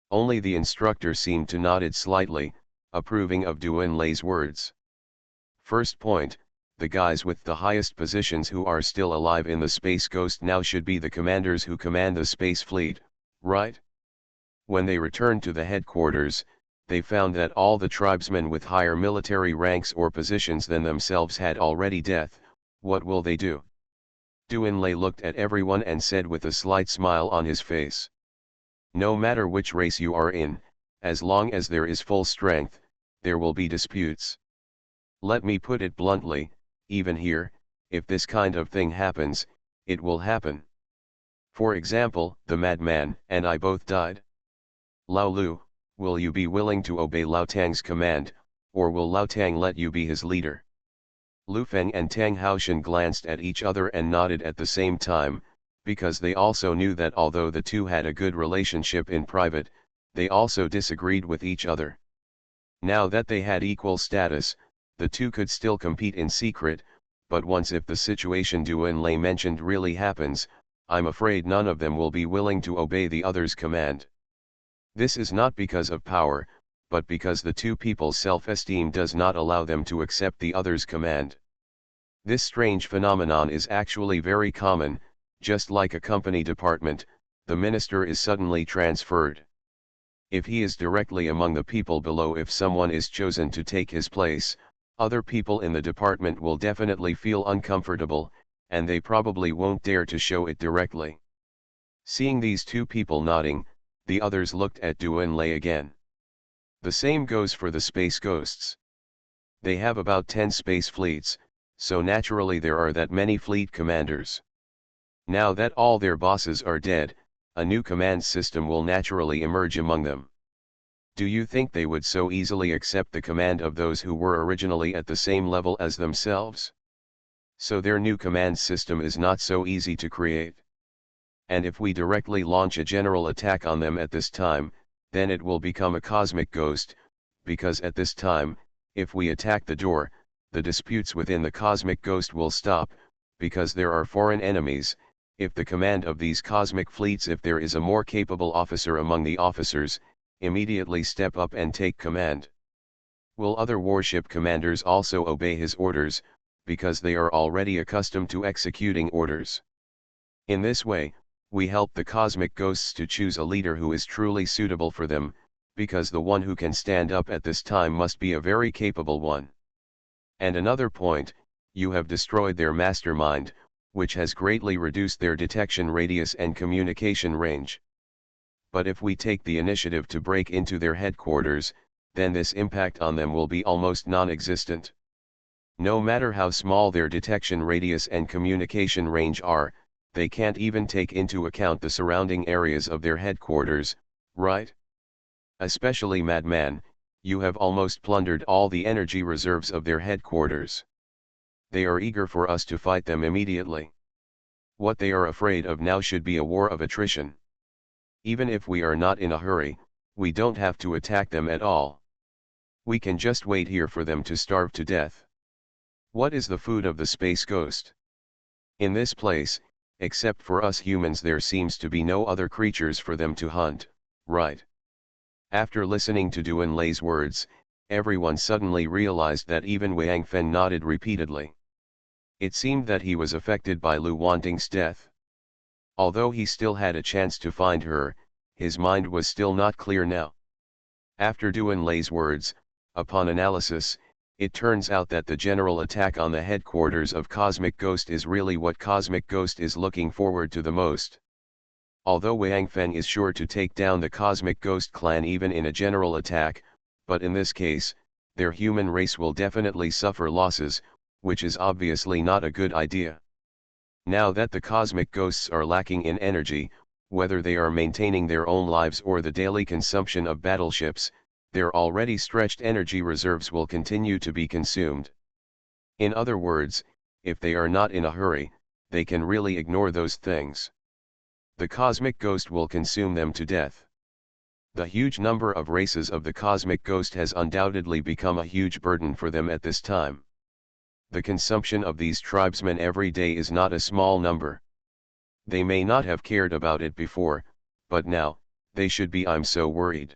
Only the instructor seemed to nod slightly, approving of Duan Lei's words. First point, the guys with the highest positions who are still alive in the Space Ghost now should be the commanders who command the space fleet, right? When they returned to the headquarters, they found that all the tribesmen with higher military ranks or positions than themselves had already death. What will they do? Doomsday looked at everyone and said with a slight smile on his face. No matter which race you are in, as long as there is full strength, there will be disputes. Let me put it bluntly, even here, if this kind of thing happens, it will happen. For example, the madman and I both died. Lao Lu, will you be willing to obey Lao Tang's command, or will Lao Tang let you be his leader? Lu Feng and Tang Haoshan glanced at each other and nodded at the same time, because they also knew that although the two had a good relationship in private, they also disagreed with each other. Now that they had equal status, the two could still compete in secret, but once if the situation Doomsday mentioned really happens, I'm afraid none of them will be willing to obey the other's command. This is not because of power, but because the two people's self-esteem does not allow them to accept the other's command. This strange phenomenon is actually very common, just like a company department, the minister is suddenly transferred. If he is directly among the people below, if someone is chosen to take his place, other people in the department will definitely feel uncomfortable, and they probably won't dare to show it directly. Seeing these two people nodding, the others looked at Doomsday again. The same goes for the space ghosts. They have about 10 space fleets, so naturally there are that many fleet commanders. Now that all their bosses are dead, a new command system will naturally emerge among them. Do you think they would so easily accept the command of those who were originally at the same level as themselves? So their new command system is not so easy to create. And if we directly launch a general attack on them at this time, then it will become a cosmic ghost, because at this time, if we attack the door, the disputes within the cosmic ghost will stop, because there are foreign enemies. If the command of these cosmic fleets, if there is a more capable officer among the officers, immediately step up and take command. Will other warship commanders also obey his orders, because they are already accustomed to executing orders? In this way, we help the cosmic ghosts to choose a leader who is truly suitable for them, because the one who can stand up at this time must be a very capable one. And another point, you have destroyed their mastermind, which has greatly reduced their detection radius and communication range. But if we take the initiative to break into their headquarters, then this impact on them will be almost non-existent. No matter how small their detection radius and communication range are, they can't even take into account the surrounding areas of their headquarters, right? Especially Madman, you have almost plundered all the energy reserves of their headquarters. They are eager for us to fight them immediately. What they are afraid of now should be a war of attrition. Even if we are not in a hurry, we don't have to attack them at all. We can just wait here for them to starve to death. What is the food of the space ghost? In this place, except for us humans, there seems to be no other creatures for them to hunt, right? After listening to Doomsday's words, everyone suddenly realized that even Wang Fen nodded repeatedly. It seemed that he was affected by Lu Wanting's death. Although he still had a chance to find her, his mind was still not clear now. After Doomsday's words, upon analysis, it turns out that the general attack on the headquarters of Cosmic Ghost is really what Cosmic Ghost is looking forward to the most. Although Wang Fen is sure to take down the Cosmic Ghost clan even in a general attack, but in this case, their human race will definitely suffer losses, which is obviously not a good idea. Now that the cosmic ghosts are lacking in energy, whether they are maintaining their own lives or the daily consumption of battleships, their already stretched energy reserves will continue to be consumed. In other words, if they are not in a hurry, they can really ignore those things. The cosmic ghost will consume them to death. The huge number of races of the cosmic ghost has undoubtedly become a huge burden for them at this time. The consumption of these tribesmen every day is not a small number. They may not have cared about it before, but now, they should be. I'm so worried.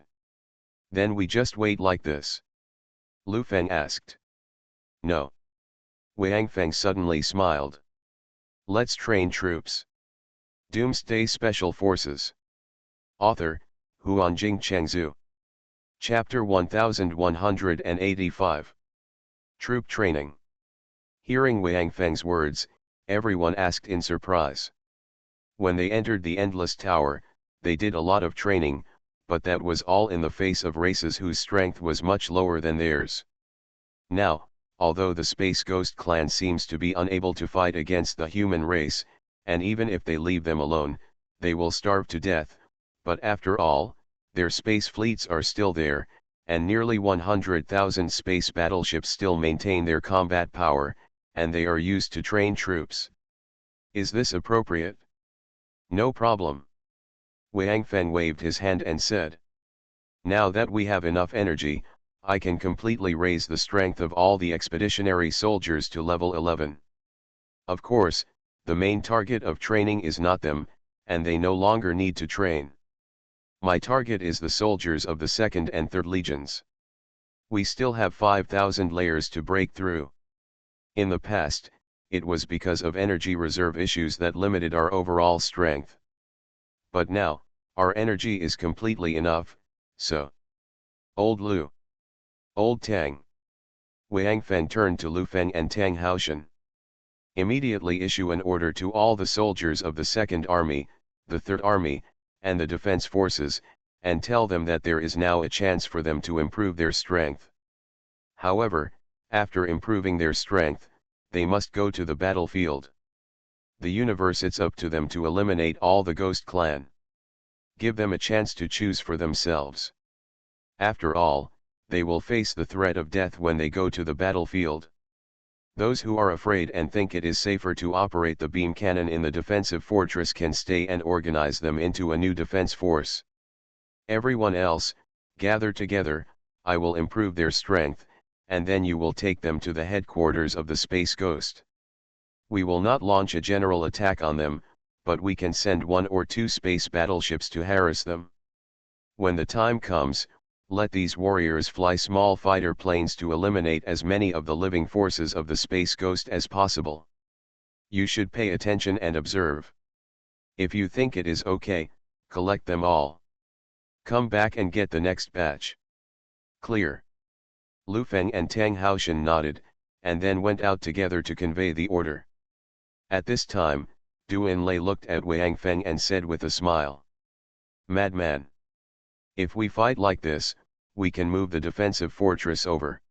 Then we just wait like this? Lu Feng asked. No. Wang Feng suddenly smiled. Let's train troops. Doomsday Special Forces. Author, Huanjing Chengzhu. Chapter 1185. Troop Training. Hearing Wang Feng's words, everyone asked in surprise. When they entered the Endless Tower, they did a lot of training, but that was all in the face of races whose strength was much lower than theirs. Now, although the Space Ghost clan seems to be unable to fight against the human race, and even if they leave them alone, they will starve to death, but after all, their space fleets are still there, and nearly 100,000 space battleships still maintain their combat power, and they are used to train troops. Is this appropriate? No problem. Wang Feng waved his hand and said. Now that we have enough energy, I can completely raise the strength of all the expeditionary soldiers to level 11. Of course, the main target of training is not them, and they no longer need to train. My target is the soldiers of the 2nd and 3rd Legions. We still have 5,000 layers to break through. In the past, it was because of energy reserve issues that limited our overall strength. But now, our energy is completely enough, so. Old Lu. Old Tang. Wang Feng turned to Lu Feng and Tang Haoshan. Immediately issue an order to all the soldiers of the 2nd Army, the 3rd Army, and the Defense Forces, and tell them that there is now a chance for them to improve their strength. However, after improving their strength, they must go to the battlefield. The universe, it's up to them to eliminate all the Ghost Clan. Give them a chance to choose for themselves. After all, they will face the threat of death when they go to the battlefield. Those who are afraid and think it is safer to operate the beam cannon in the defensive fortress can stay and organize them into a new defense force. Everyone else, gather together, I will improve their strength, and then you will take them to the headquarters of the Space Ghost. We will not launch a general attack on them, but we can send 1 or 2 space battleships to harass them. When the time comes, let these warriors fly small fighter planes to eliminate as many of the living forces of the Space Ghost as possible. You should pay attention and observe. If you think it is okay, collect them all. Come back and get the next batch. Clear. Lu Feng and Tang Haoshan nodded, and then went out together to convey the order. At this time, Du Enlai looked at Wang Feng and said with a smile. Madman. If we fight like this, we can move the defensive fortress over.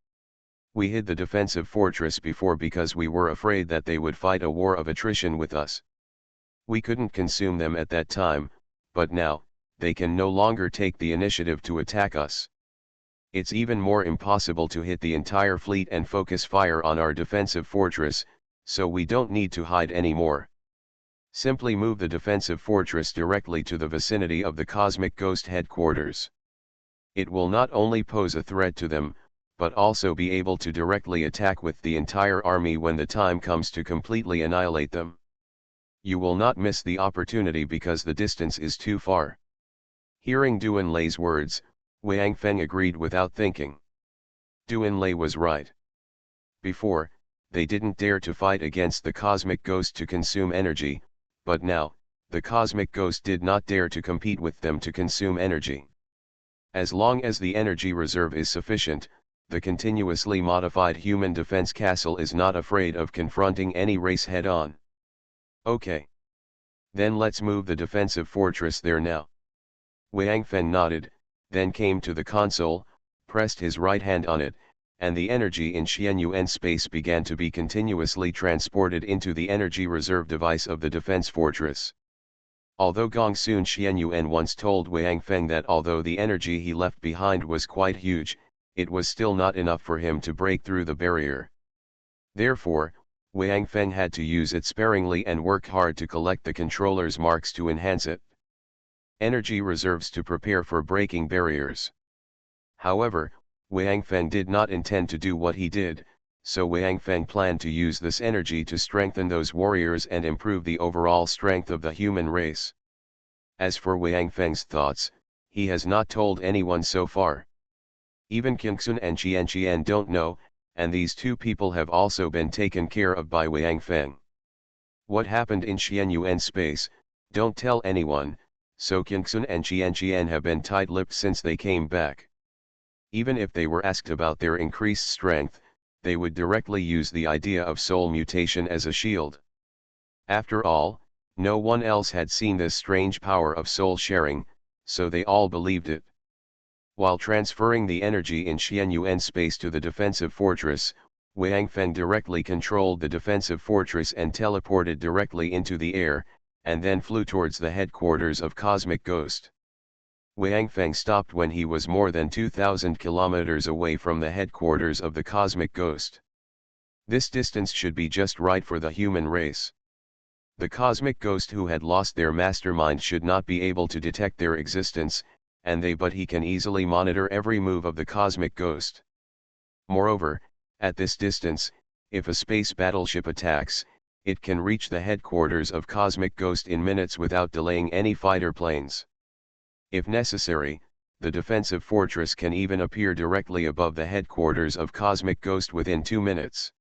We hid the defensive fortress before because we were afraid that they would fight a war of attrition with us. We couldn't consume them at that time, but now, they can no longer take the initiative to attack us. It's even more impossible to hit the entire fleet and focus fire on our defensive fortress, so we don't need to hide anymore. Simply move the defensive fortress directly to the vicinity of the Cosmic Ghost headquarters. It will not only pose a threat to them, but also be able to directly attack with the entire army when the time comes to completely annihilate them. You will not miss the opportunity because the distance is too far. Hearing Du Enlai's words, Wang Feng agreed without thinking. Du Enlai was right. Before, they didn't dare to fight against the Cosmic Ghost to consume energy, but now, the Cosmic Ghost did not dare to compete with them to consume energy. As long as the energy reserve is sufficient, the continuously modified human defense castle is not afraid of confronting any race head-on. Okay. Then let's move the defensive fortress there now. Wang Feng nodded, then came to the console, pressed his right hand on it, and the energy in Xianyuan space began to be continuously transported into the energy reserve device of the defense fortress. Although Gongsun Xianyuan once told Wang Feng that although the energy he left behind was quite huge, it was still not enough for him to break through the barrier. Therefore, Wang Feng had to use it sparingly and work hard to collect the controller's marks to enhance it. Energy reserves to prepare for breaking barriers. However, Wang Feng did not intend to do what he did, so Wang Feng planned to use this energy to strengthen those warriors and improve the overall strength of the human race. As for Wang Feng's thoughts, he has not told anyone so far. Even Qingxun and Qianqian don't know, and these two people have also been taken care of by Wang Feng. What happened in Xianyuan space, don't tell anyone, so Qingxun and Qian have been tight-lipped since they came back. Even if they were asked about their increased strength, they would directly use the idea of soul mutation as a shield. After all, no one else had seen this strange power of soul sharing, so they all believed it. While transferring the energy in Xianyuan space to the defensive fortress, Wang Feng directly controlled the defensive fortress and teleported directly into the air, and then flew towards the headquarters of Cosmic Ghost. Wang Feng stopped when he was more than 2,000 kilometers away from the headquarters of the Cosmic Ghost. This distance should be just right for the human race. The Cosmic Ghost who had lost their mastermind should not be able to detect their existence, but he can easily monitor every move of the Cosmic Ghost. Moreover, at this distance, if a space battleship attacks, it can reach the headquarters of Cosmic Ghost in minutes without delaying any fighter planes. If necessary, the defensive fortress can even appear directly above the headquarters of Cosmic Ghost within 2 minutes.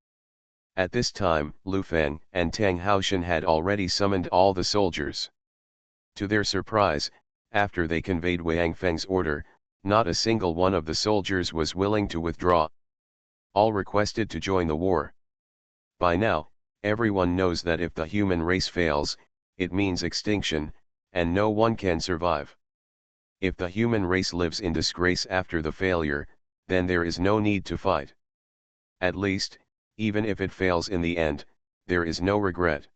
At this time, Lu Feng and Tang Haoshan had already summoned all the soldiers. To their surprise, after they conveyed Wang Feng's order, not a single one of the soldiers was willing to withdraw. All requested to join the war. By now, everyone knows that if the human race fails, it means extinction, and no one can survive. If the human race lives in disgrace after the failure, then there is no need to fight. At least, even if it fails in the end, there is no regret.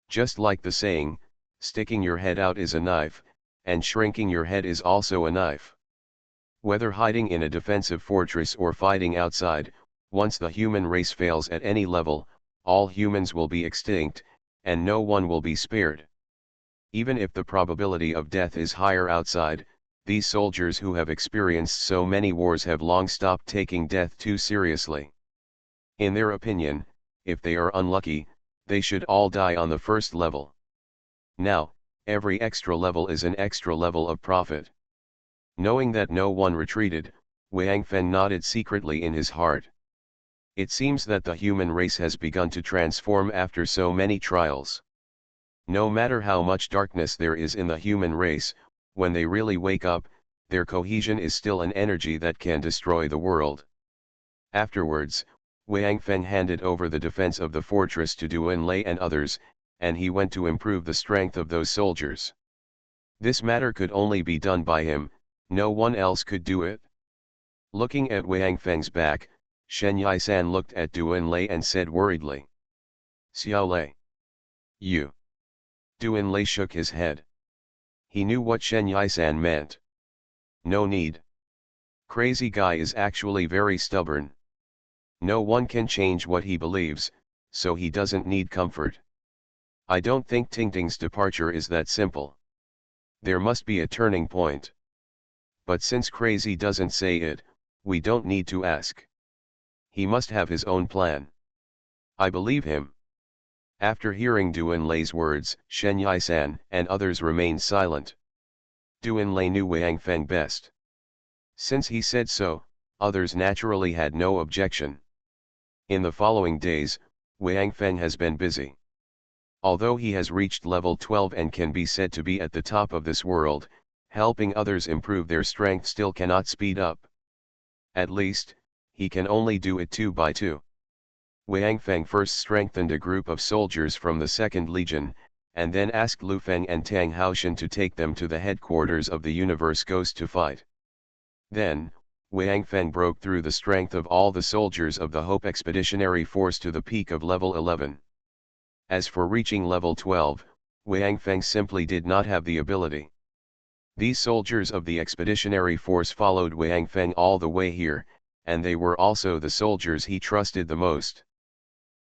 Just like the saying, sticking your head out is a knife, and shrinking your head is also a knife. Whether hiding in a defensive fortress or fighting outside, once the human race fails at any level, all humans will be extinct, and no one will be spared. Even if the probability of death is higher outside, these soldiers who have experienced so many wars have long stopped taking death too seriously. In their opinion, if they are unlucky, they should all die on the first level. Now, every extra level is an extra level of profit. Knowing that no one retreated, Wang Feng nodded secretly in his heart. It seems that the human race has begun to transform after so many trials. No matter how much darkness there is in the human race, when they really wake up, their cohesion is still an energy that can destroy the world. Afterwards, Wang Feng handed over the defense of the fortress to Duan Lei and others, and he went to improve the strength of those soldiers. This matter could only be done by him, no one else could do it. Looking at Wang Feng's back, Shen Yisan looked at Duan Lei and said worriedly, "Xiao Lei. You." Duan Lei shook his head. He knew what Shen Yisan meant. No need. Crazy guy is actually very stubborn. No one can change what he believes, so he doesn't need comfort. I don't think Tingting's departure is that simple. There must be a turning point. But since Crazy doesn't say it, we don't need to ask. He must have his own plan. I believe him. After hearing Duan Lei's words, Shen Yisan and others remained silent. Duan Lei knew Wang Feng best. Since he said so, others naturally had no objection. In the following days, Wang Feng has been busy. Although he has reached level 12 and can be said to be at the top of this world, helping others improve their strength still cannot speed up. At least, he can only do it 2 by 2. Wang Feng first strengthened a group of soldiers from the 2nd Legion, and then asked Lu Feng and Tang Haoshan to take them to the headquarters of the Universe Ghost to fight. Then, Wang Feng broke through the strength of all the soldiers of the Hope Expeditionary Force to the peak of level 11. As for reaching level 12, Wang Feng simply did not have the ability. These soldiers of the Expeditionary Force followed Wang Feng all the way here, and they were also the soldiers he trusted the most.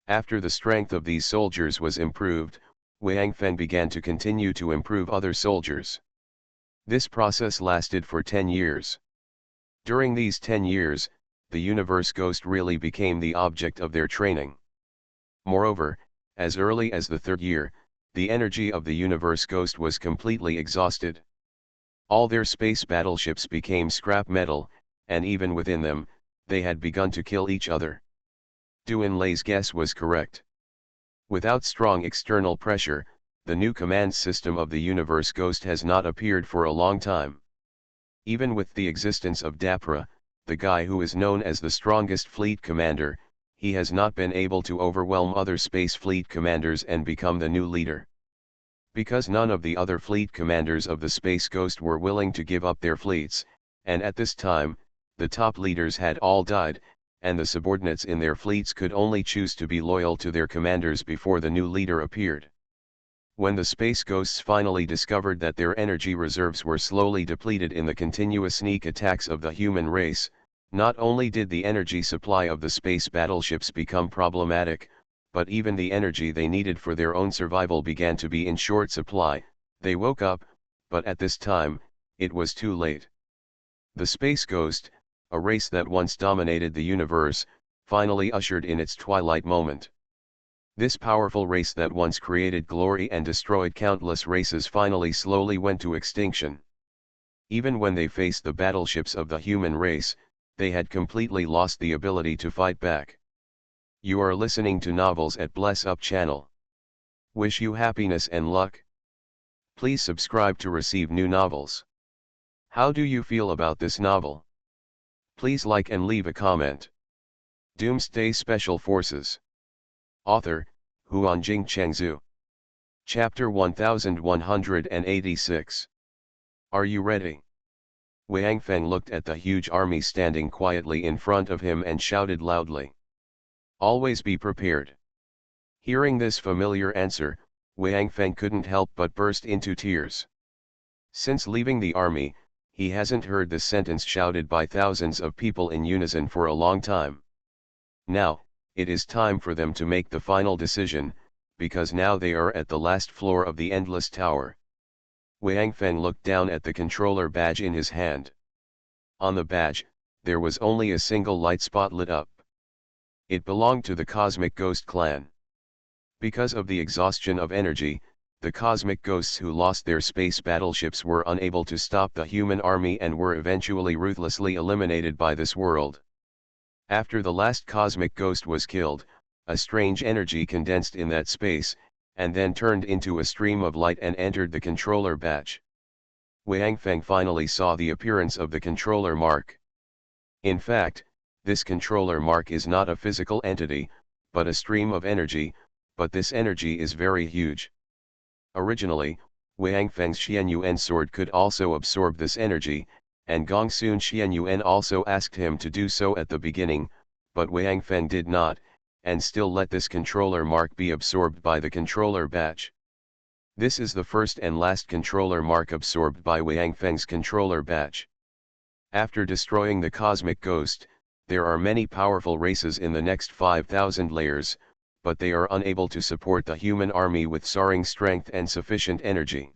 After the strength of these soldiers was improved, Wang Feng began to continue to improve other soldiers. This process lasted for 10 years. During these 10 years, the Universe Ghost really became the object of their training. Moreover, as early as the 3rd year, the energy of the Universe Ghost was completely exhausted. All their space battleships became scrap metal, and even within them, they had begun to kill each other. Duan Lei's guess was correct. Without strong external pressure, the new command system of the universe Ghost has not appeared for a long time. Even with the existence of Dapra, the guy who is known as the strongest fleet commander, he has not been able to overwhelm other space fleet commanders and become the new leader. Because none of the other fleet commanders of the Space Ghost were willing to give up their fleets, and at this time, the top leaders had all died, and the subordinates in their fleets could only choose to be loyal to their commanders before the new leader appeared. When the Space Ghosts finally discovered that their energy reserves were slowly depleted in the continuous sneak attacks of the human race, not only did the energy supply of the space battleships become problematic, but even the energy they needed for their own survival began to be in short supply. They woke up, but at this time, it was too late. The Space Ghost, a race that once dominated the universe, finally ushered in its twilight moment. This powerful race that once created glory and destroyed countless races finally slowly went to extinction. Even when they faced the battleships of the human race, they had completely lost the ability to fight back. You are listening to Novels at Bless Up channel. Wish you happiness and luck. Please subscribe to receive new novels. How do you feel about this novel? Please like and leave a comment. Doomsday Special Forces. Author, Huanjing Chengzhu. Chapter 1186. Are you ready? Wang Feng looked at the huge army standing quietly in front of him and shouted loudly. Always be prepared. Hearing this familiar answer, Wang Feng couldn't help but burst into tears. Since leaving the army, he hasn't heard this sentence shouted by thousands of people in unison for a long time. Now, it is time for them to make the final decision, because now they are at the last floor of the Endless Tower. Wang Feng looked down at the controller badge in his hand. On the badge, there was only a single light spot lit up. It belonged to the Cosmic Ghost clan. Because of the exhaustion of energy, the Cosmic Ghosts who lost their space battleships were unable to stop the human army and were eventually ruthlessly eliminated by this world. After the last Cosmic Ghost was killed, a strange energy condensed in that space, and then turned into a stream of light and entered the controller badge. Wang Feng finally saw the appearance of the controller mark. In fact, this controller mark is not a physical entity, but a stream of energy, but this energy is very huge. Originally, Wang Feng's Xianyuan sword could also absorb this energy, and Gongsun Xianyuan also asked him to do so at the beginning, but Wang Feng did not, and still let this controller mark be absorbed by the controller badge. This is the first and last controller mark absorbed by Wang Feng's controller badge. After destroying the Cosmic Ghost, there are many powerful races in the next 5,000 layers, but they are unable to support the human army with soaring strength and sufficient energy.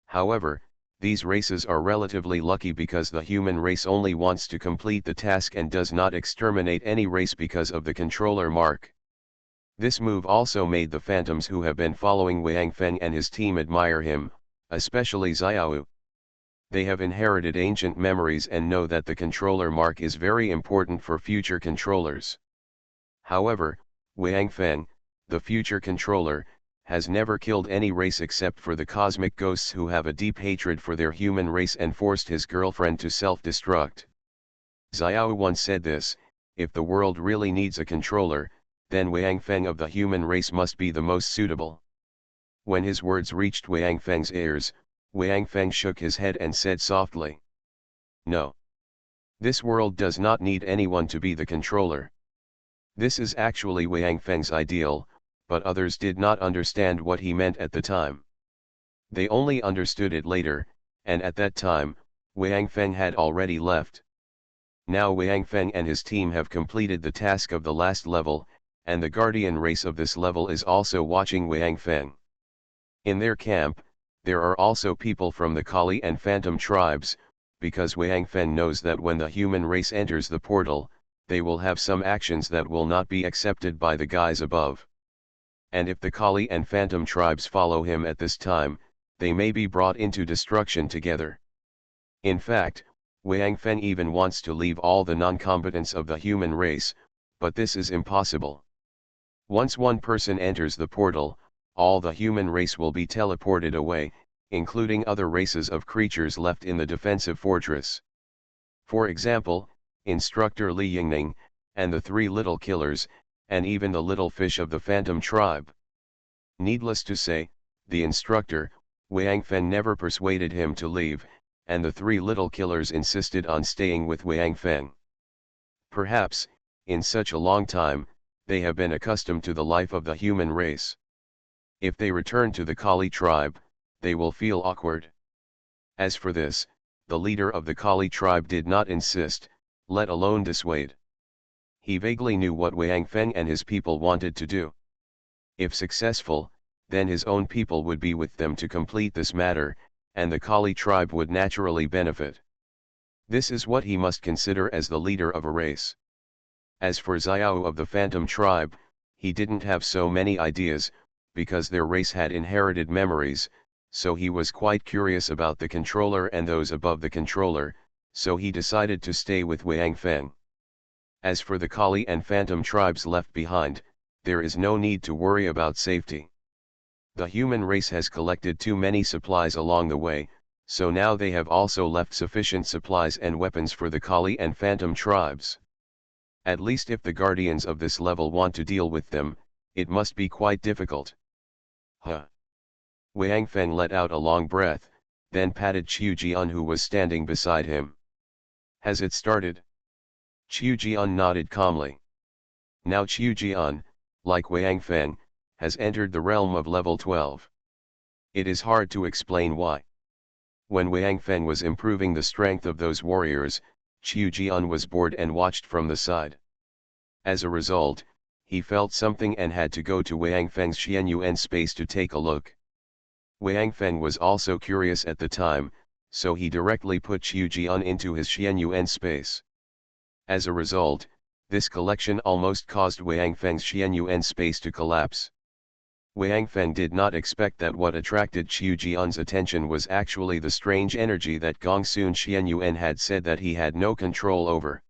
However, these races are relatively lucky because the human race only wants to complete the task and does not exterminate any race because of the controller mark. This move also made the phantoms who have been following Wang Feng and his team admire him, especially Xiao. They have inherited ancient memories and know that the controller mark is very important for future controllers. However, Wang Feng, the future controller, has never killed any race except for the Cosmic Ghosts who have a deep hatred for their human race and forced his girlfriend to self-destruct. Xiao once said this: if the world really needs a controller, then Wang Feng of the human race must be the most suitable. When his words reached Wang Feng's ears, Wang Feng shook his head and said softly, "No. This world does not need anyone to be the controller." This is actually Wang Feng's ideal, but others did not understand what he meant at the time. They only understood it later, and at that time, Wang Feng had already left. Now Wang Feng and his team have completed the task of the last level, and the guardian race of this level is also watching Wang Feng. In their camp, there are also people from the Kali and Phantom tribes, because Wang Feng knows that when the human race enters the portal, they will have some actions that will not be accepted by the guys above. And if the Kali and Phantom tribes follow him at this time, they may be brought into destruction together. In fact, Wang Feng even wants to leave all the non-combatants of the human race, But this is impossible. Once one person enters the portal, all the human race will be teleported away, including other races of creatures left in the defensive fortress. For example, Instructor Li Yingning, and the three little killers, and even the little fish of the Phantom tribe. Needless to say, the instructor, Wang Feng, never persuaded him to leave, and the three little killers insisted on staying with Wang Feng. Perhaps, in such a long time, they have been accustomed to the life of the human race. If they return to the Kali tribe, they will feel awkward. As for this, the leader of the Kali tribe did not insist, let alone dissuade. He vaguely knew what Wang Feng and his people wanted to do. If successful, then his own people would be with them to complete this matter, and the Kali tribe would naturally benefit. This is what he must consider as the leader of a race. As for Xiao of the Phantom tribe, he didn't have so many ideas, because their race had inherited memories, so he was quite curious about the controller and those above the controller, so he decided to stay with Wang Feng. As for the Kali and Phantom tribes left behind, there is no need to worry about safety. The human race has collected too many supplies along the way, so now they have also left sufficient supplies and weapons for the Kali and Phantom tribes. At least if the guardians of this level want to deal with them, it must be quite difficult. Huh. Wang Feng let out a long breath, then patted Qiu Jian, who was standing beside him. Has it started? Qiu Jian nodded calmly. Now Qiu Jian, like Wang Feng, has entered the realm of level 12. It is hard to explain why. When Wang Feng was improving the strength of those warriors, Qiu Jian was bored and watched from the side. As a result, he felt something and had to go to Wang Feng's Xianyuan space to take a look. Wang Feng was also curious at the time, so he directly put Qiu Jian into his Xianyuan space. As a result, this collection almost caused Wang Feng's Xianyuan space to collapse. Wang Feng did not expect that what attracted Qiu Jian's attention was actually the strange energy that Gongsun Xianyuan had said that he had no control over.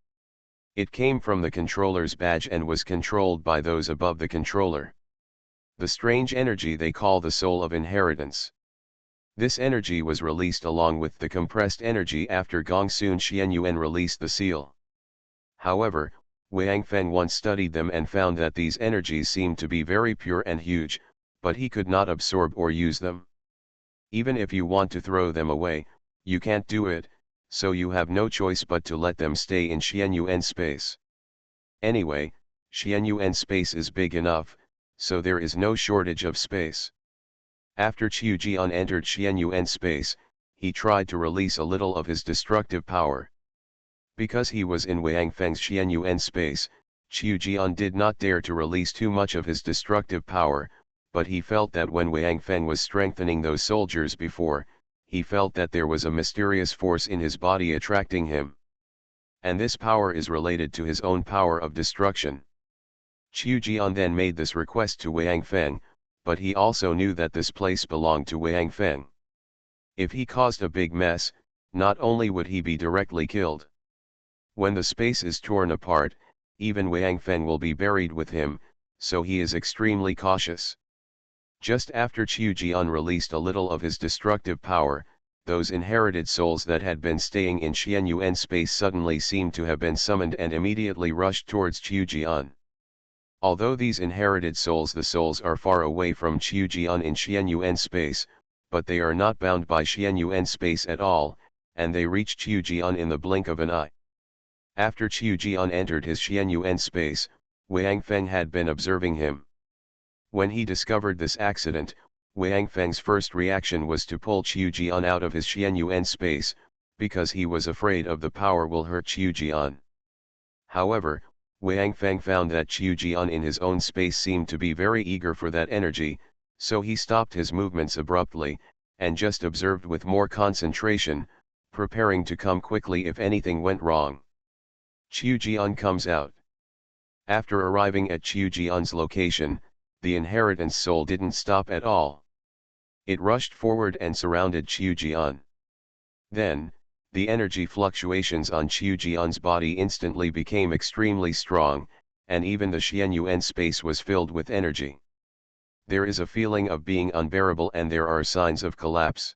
It came from the controller's badge and was controlled by those above the controller. The strange energy they call the soul of inheritance. This energy was released along with the compressed energy after Gongsun Xianyuan released the seal. However, Wang Feng once studied them and found that these energies seemed to be very pure and huge, but he could not absorb or use them. Even if you want to throw them away, you can't do it, so you have no choice but to let them stay in Xianyuan space. Anyway, Xianyuan space is big enough, so there is no shortage of space. After Qiu Jian entered Xianyuan space, he tried to release a little of his destructive power. Because he was in Wang Feng's Xianyuan space, Qiu Jian did not dare to release too much of his destructive power, but he felt that when Wang Feng was strengthening those soldiers before, he felt that there was a mysterious force in his body attracting him. And this power is related to his own power of destruction. Qiu Jian then made this request to Wang Feng, but he also knew that this place belonged to Wang Feng. If he caused a big mess, not only would he be directly killed. When the space is torn apart, even Wang Feng will be buried with him, so he is extremely cautious. Just after Qiu Jian released a little of his destructive power, those inherited souls that had been staying in Xianyuan space suddenly seemed to have been summoned and immediately rushed towards Qiu Jian. Although these inherited souls, the souls are far away from Qiu Jian in Xianyuan space, but they are not bound by Xianyuan space at all, and they reach Qiu Jian in the blink of an eye. After Qiu Jian entered his Xianyuan space, Wang Feng had been observing him. When he discovered this accident, Wang Feng's first reaction was to pull Qiu Jian out of his Xianyuan space, because he was afraid of the power will hurt Qiu Jian. However, Wang Feng found that Qiu Jian in his own space seemed to be very eager for that energy, so he stopped his movements abruptly, and just observed with more concentration, preparing to come quickly if anything went wrong. Qiu Jian comes out. After arriving at Qiu Jian's location, the inheritance soul didn't stop at all. It rushed forward and surrounded Qiu Jian. Then, the energy fluctuations on Qiu Jian's body instantly became extremely strong, and even the Xianyuan space was filled with energy. There is a feeling of being unbearable and there are signs of collapse.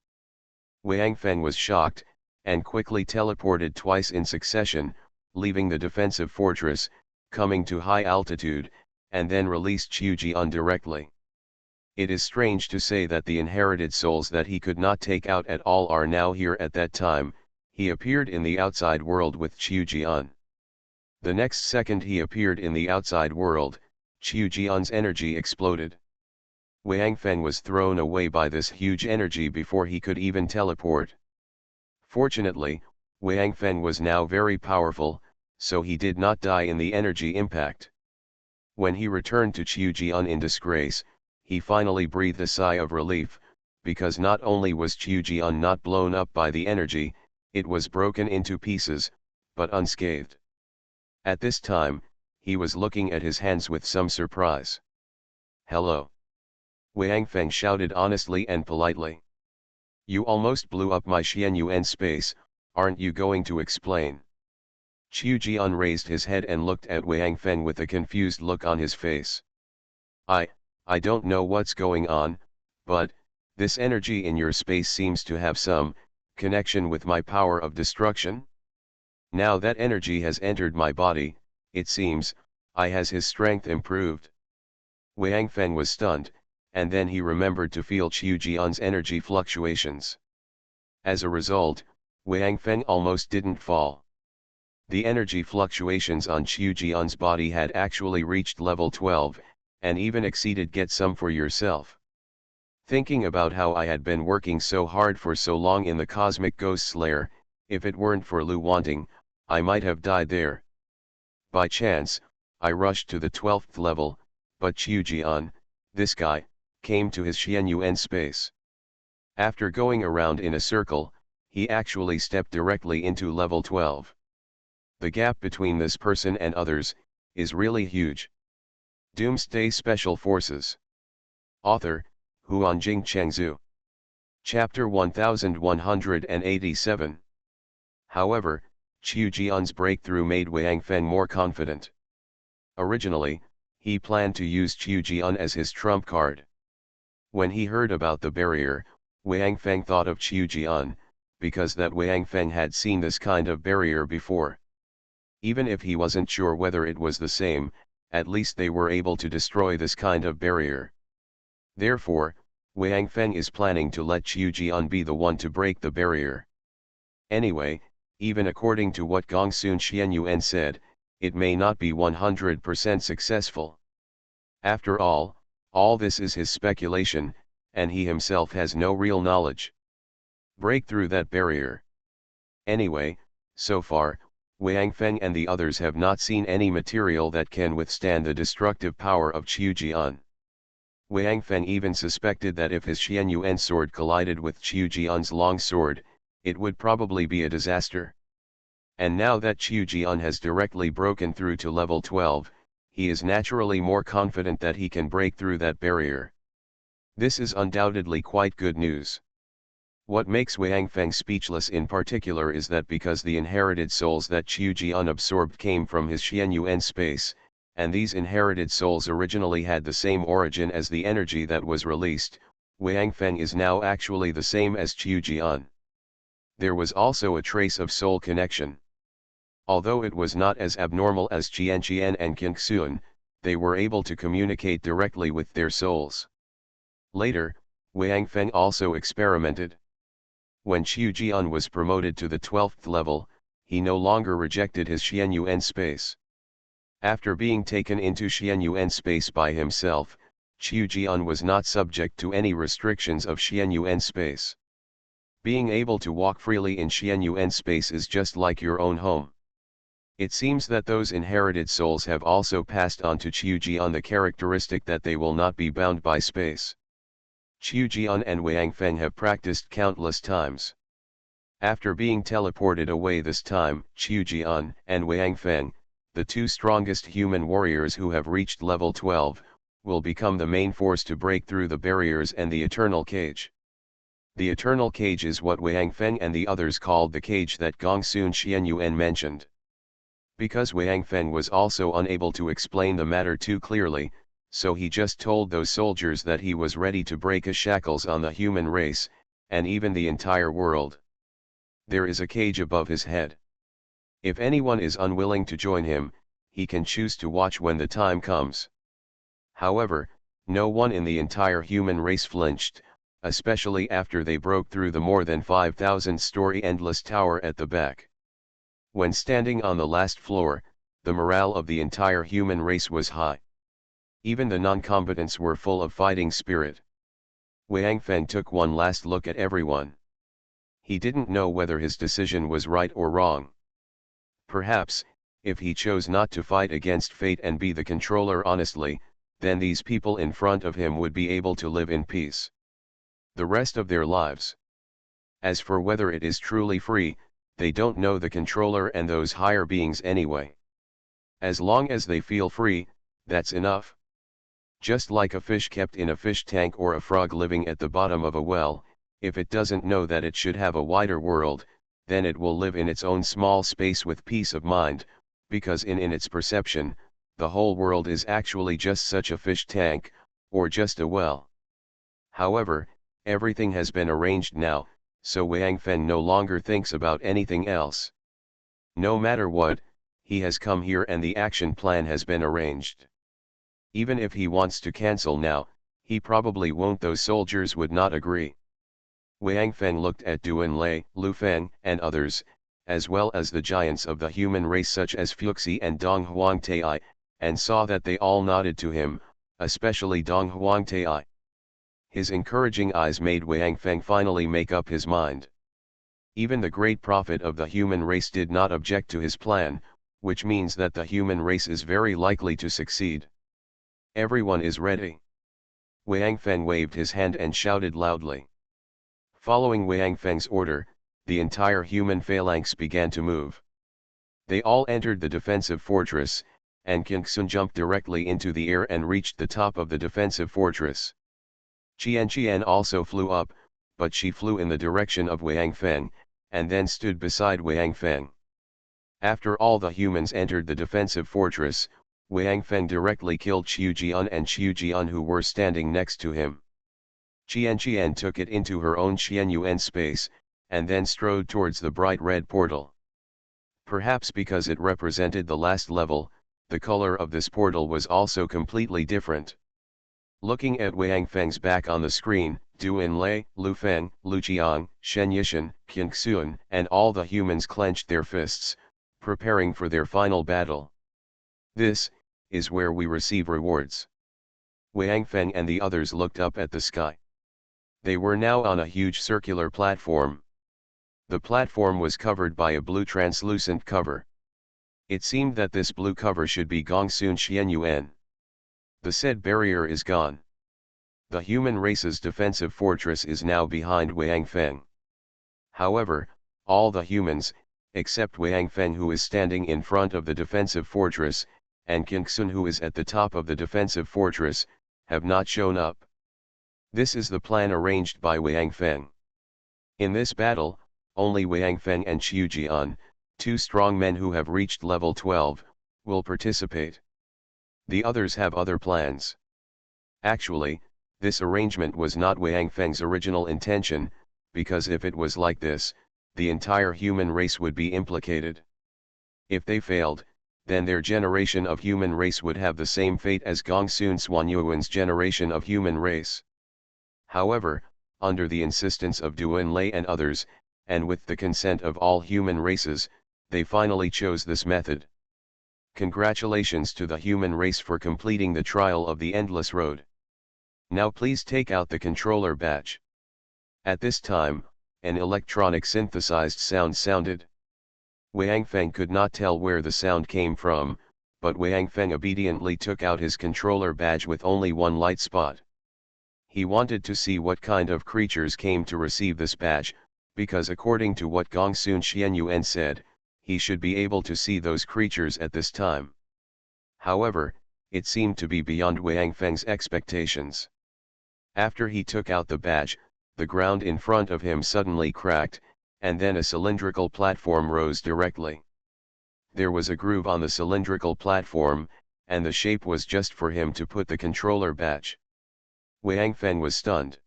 Wang Feng was shocked, and quickly teleported twice in succession, leaving the defensive fortress, coming to high altitude, and then released Qiu Jian directly. It is strange to say that the inherited souls that he could not take out at all are now here at that time. He appeared in the outside world with Qiu Jian. The next second he appeared in the outside world, Qiu Jian's energy exploded. Wang Feng was thrown away by this huge energy before he could even teleport. Fortunately, Wang Feng was now very powerful, so he did not die in the energy impact. When he returned to Qiu Jian in disgrace, he finally breathed a sigh of relief, because not only was Qiu Jian not blown up by the energy, it was broken into pieces, but unscathed. At this time, he was looking at his hands with some surprise. "Hello." Wang Feng shouted honestly and politely. "You almost blew up my Xianyuan space, aren't you going to explain?" Qiu Jian raised his head and looked at Wang Feng with a confused look on his face. I don't know what's going on, but this energy in your space seems to have some connection with my power of destruction. Now that energy has entered my body, it seems, has his strength improved." Wang Feng was stunned, and then he remembered to feel Qiu Jian's energy fluctuations. As a result, Wang Feng almost didn't fall. The energy fluctuations on Qiu Jian's body had actually reached level 12, and even exceeded "get some for yourself." Thinking about how I had been working so hard for so long in the Cosmic Ghost Slayer, if it weren't for Lu Wanting, I might have died there. By chance, I rushed to the 12th level, but Qiu Jian, this guy, came to his Xianyuan space. After going around in a circle, he actually stepped directly into level 12. The gap between this person and others is really huge. Doomsday Special Forces. Author, Huanjing Chengzhu. Chapter 1187. However, Qiu Jian's breakthrough made Wang Feng more confident. Originally, he planned to use Qiu Jian as his trump card. When he heard about the barrier, Wang Feng thought of Qiu Jian, because that Wang Feng had seen this kind of barrier before. Even if he wasn't sure whether it was the same, at least they were able to destroy this kind of barrier. Therefore, Wang Feng is planning to let Qiu Jian be the one to break the barrier. Anyway, even according to what Gongsun Xianyuan said, it may not be 100% successful. After all this is his speculation, and he himself has no real knowledge. Break through that barrier. Anyway, so far, Wang Feng and the others have not seen any material that can withstand the destructive power of Qiu Jian. Wang Feng even suspected that if his Xianyuan sword collided with Qiu Jian's long sword, it would probably be a disaster. And now that Qiu Jian has directly broken through to level 12, he is naturally more confident that he can break through that barrier. This is undoubtedly quite good news. What makes Wang Feng speechless in particular is that because the inherited souls that Qiu Jian absorbed came from his Xianyuan space, and these inherited souls originally had the same origin as the energy that was released, Wang Feng is now actually the same as Qiu Jian. There was also a trace of soul connection. Although it was not as abnormal as Qianqian and Qingxuan, they were able to communicate directly with their souls. Later, Wang Feng also experimented. When Qiu Jian was promoted to the 12th level, he no longer rejected his Xianyuan space. After being taken into Xianyuan space by himself, Qiu Jian was not subject to any restrictions of Xianyuan space. Being able to walk freely in Xianyuan space is just like your own home. It seems that those inherited souls have also passed on to Qiu Jian the characteristic that they will not be bound by space. Qiu Jian and Wang Feng have practiced countless times. After being teleported away this time, Qiu Jian and Wang Feng, the two strongest human warriors who have reached level 12, will become the main force to break through the barriers and the Eternal Cage. The Eternal Cage is what Wang Feng and the others called the cage that Gongsun Xianyuan mentioned. Because Wang Feng was also unable to explain the matter too clearly, so he just told those soldiers that he was ready to break his shackles on the human race, and even the entire world. There is a cage above his head. If anyone is unwilling to join him, he can choose to watch when the time comes. However, no one in the entire human race flinched, especially after they broke through the more than 5,000-story endless tower at the back. When standing on the last floor, the morale of the entire human race was high. Even the non-combatants were full of fighting spirit. Wang Feng took one last look at everyone. He didn't know whether his decision was right or wrong. Perhaps, if he chose not to fight against fate and be the controller honestly, then these people in front of him would be able to live in peace the rest of their lives. As for whether it is truly free, they don't know the controller and those higher beings anyway. As long as they feel free, that's enough. Just like a fish kept in a fish tank or a frog living at the bottom of a well, if it doesn't know that it should have a wider world, then it will live in its own small space with peace of mind, because in its perception, the whole world is actually just such a fish tank, or just a well. However, everything has been arranged now, so Wang Feng no longer thinks about anything else. No matter what, he has come here and the action plan has been arranged. Even if he wants to cancel now, he probably won't. Those soldiers would not agree. Wang Feng looked at Duanlei, Lu Feng, and others, as well as the giants of the human race such as Fuxi and Dong Huangtai, and saw that they all nodded to him, especially Dong Huangtai. His encouraging eyes made Wang Feng finally make up his mind. Even the great prophet of the human race did not object to his plan, which means that the human race is very likely to succeed. Everyone is ready. Wang Feng waved his hand and shouted loudly. Following Wang Feng's order, the entire human phalanx began to move. They all entered the defensive fortress, and Qingxun jumped directly into the air and reached the top of the defensive fortress. Qian also flew up, but she flew in the direction of Wang Feng, and then stood beside Wang Feng. After all the humans entered the defensive fortress, Wang Feng directly killed Qiujian and Qiujian who were standing next to him. Qian took it into her own Qianyuan space, and then strode towards the bright red portal. Perhaps because it represented the last level, the color of this portal was also completely different. Looking at Wang Feng's back on the screen, Duanlei, Lu Feng, Lu Jiang, Shen Yishan, Qingxun, and all the humans clenched their fists, preparing for their final battle. This is where we receive rewards. Wang Feng and the others looked up at the sky. They were now on a huge circular platform. The platform was covered by a blue translucent cover. It seemed that this blue cover should be Gongsun Xianyuan. The said barrier is gone. The human race's defensive fortress is now behind Wang Feng. However, all the humans, except Wang Feng who is standing in front of the defensive fortress, and Qingxun who is at the top of the defensive fortress, have not shown up. This is the plan arranged by Wang Feng. In this battle, only Wang Feng and Qiujian, two strong men who have reached level 12, will participate. The others have other plans. Actually, this arrangement was not Wang Feng's original intention, because if it was like this, the entire human race would be implicated. If they failed, then their generation of human race would have the same fate as Gongsun Xuanyuan's generation of human race. However, under the insistence of Duanlei and others, and with the consent of all human races, they finally chose this method. Congratulations to the human race for completing the trial of the Endless Road. Now please take out the controller badge. At this time, an electronic synthesized sound sounded. Wang Feng could not tell where the sound came from, but Wang Feng obediently took out his controller badge with only one light spot. He wanted to see what kind of creatures came to receive this badge, because according to what Gongsun Xianyuan said, he should be able to see those creatures at this time. However, it seemed to be beyond Wang Feng's expectations. After he took out the badge, the ground in front of him suddenly cracked, and then a cylindrical platform rose directly. There was a groove on the cylindrical platform, and the shape was just for him to put the controller badge. Wang Feng was stunned.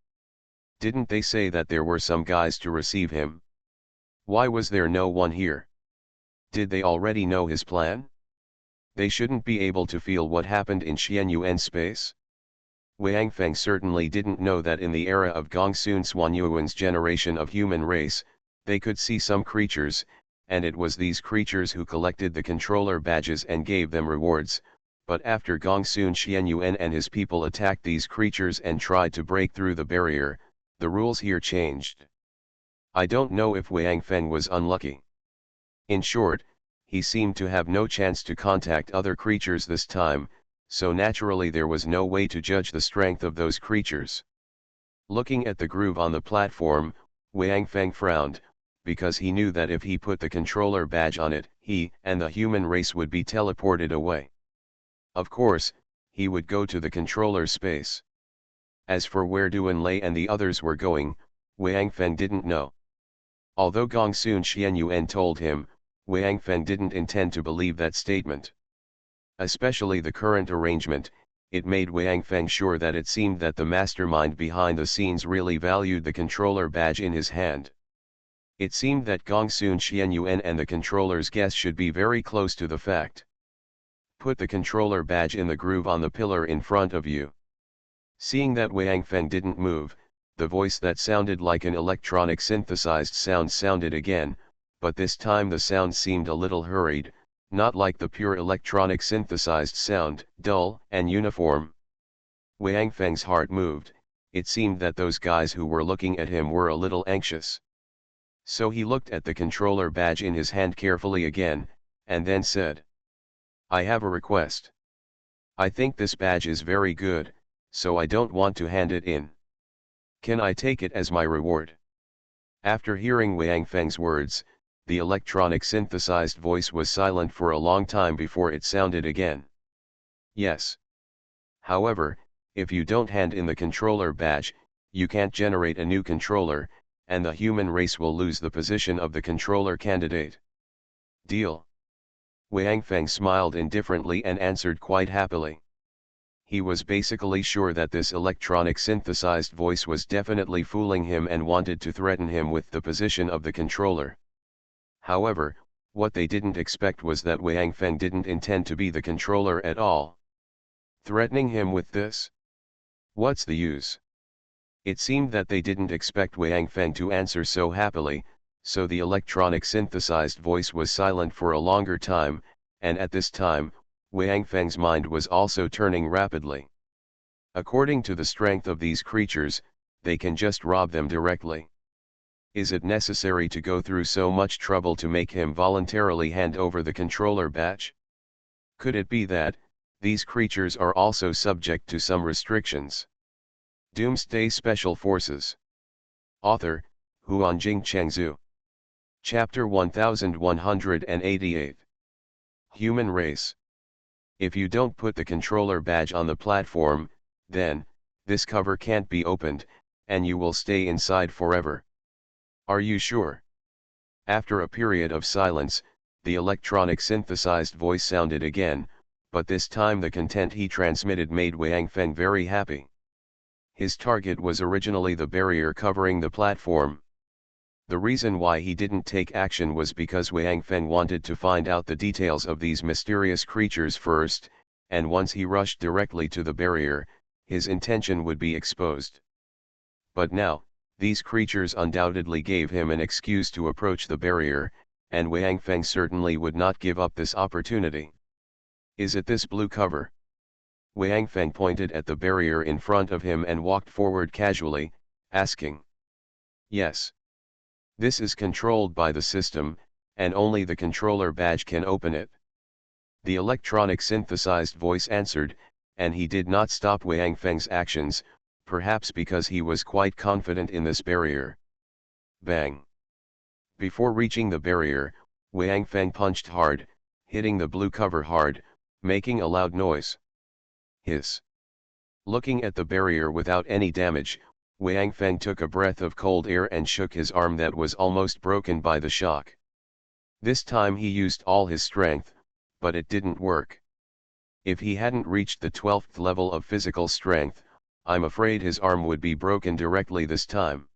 Didn't they say that there were some guys to receive him? Why was there no one here? Did they already know his plan? They shouldn't be able to feel what happened in Xianyuan space? Wang Feng certainly didn't know that in the era of Gongsun Xuanyuan's generation of human race, they could see some creatures, and it was these creatures who collected the controller badges and gave them rewards, but after Gongsun Xianyuan and his people attacked these creatures and tried to break through the barrier, the rules here changed. I don't know if Wang Feng was unlucky. In short, he seemed to have no chance to contact other creatures this time, so naturally there was no way to judge the strength of those creatures. Looking at the groove on the platform, Wang Feng frowned, because he knew that if he put the controller badge on it, he and the human race would be teleported away. Of course, he would go to the controller space. As for where Duan Lei and the others were going, Wang Feng didn't know. Although Gongsun Xianyuan told him, Wang Feng didn't intend to believe that statement. Especially the current arrangement, it made Wang Feng sure that it seemed that the mastermind behind the scenes really valued the controller badge in his hand. It seemed that Gongsun Xianyuan and the controller's guess should be very close to the fact. Put the controller badge in the groove on the pillar in front of you. Seeing that Wang Feng didn't move, the voice that sounded like an electronic synthesized sound sounded again, but this time the sound seemed a little hurried, not like the pure electronic synthesized sound, dull and uniform. Wang Feng's heart moved. It seemed that those guys who were looking at him were a little anxious. So he looked at the controller badge in his hand carefully again, and then said, "I have a request. I think this badge is very good, so I don't want to hand it in. Can I take it as my reward?" After hearing Wang Feng's words, the electronic synthesized voice was silent for a long time before it sounded again. "Yes. However, if you don't hand in the controller badge, you can't generate a new controller, and the human race will lose the position of the controller candidate. Deal?" Wang Feng smiled indifferently and answered quite happily. He was basically sure that this electronic synthesized voice was definitely fooling him and wanted to threaten him with the position of the controller. However, what they didn't expect was that Wang Feng didn't intend to be the controller at all. Threatening him with this? What's the use? It seemed that they didn't expect Wang Feng to answer so happily, so the electronic synthesized voice was silent for a longer time, and at this time, Wang Feng's mind was also turning rapidly. According to the strength of these creatures, they can just rob them directly. Is it necessary to go through so much trouble to make him voluntarily hand over the controller badge? Could it be that these creatures are also subject to some restrictions? Doomsday Special Forces. Author, Huanjing Chengzhu. Chapter 1188. Human Race. If you don't put the controller badge on the platform, then, this cover can't be opened, and you will stay inside forever. Are you sure? After a period of silence, the electronic synthesized voice sounded again, but this time the content he transmitted made Wang Feng very happy. His target was originally the barrier covering the platform. The reason why he didn't take action was because Wang Feng wanted to find out the details of these mysterious creatures first, and once he rushed directly to the barrier, his intention would be exposed. But now, these creatures undoubtedly gave him an excuse to approach the barrier, and Wang Feng certainly would not give up this opportunity. Is it this blue cover? Wang Feng pointed at the barrier in front of him and walked forward casually, asking. Yes. This is controlled by the system, and only the controller badge can open it. The electronic synthesized voice answered, and he did not stop Wang Feng's actions, perhaps because he was quite confident in this barrier. Bang! Before reaching the barrier, Wang Feng punched hard, hitting the blue cover hard, making a loud noise. Hiss! Looking at the barrier without any damage, Wang Feng took a breath of cold air and shook his arm that was almost broken by the shock. This time he used all his strength, but it didn't work. If he hadn't reached the 12th level of physical strength, I'm afraid his arm would be broken directly this time.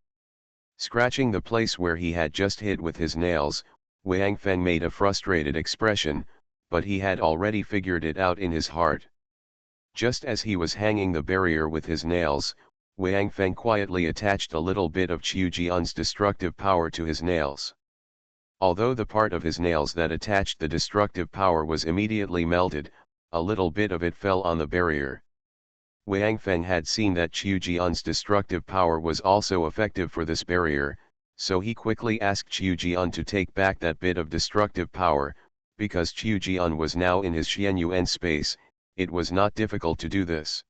Scratching the place where he had just hit with his nails, Wang Feng made a frustrated expression, but he had already figured it out in his heart. Just as he was hanging the barrier with his nails, Wang Feng quietly attached a little bit of Qiu Jian's destructive power to his nails. Although the part of his nails that attached the destructive power was immediately melted, a little bit of it fell on the barrier. Wang Feng had seen that Qiu Jian's destructive power was also effective for this barrier, so he quickly asked Qiu Jian to take back that bit of destructive power. Because Qiu Jian was now in his Xianyuan space, it was not difficult to do this.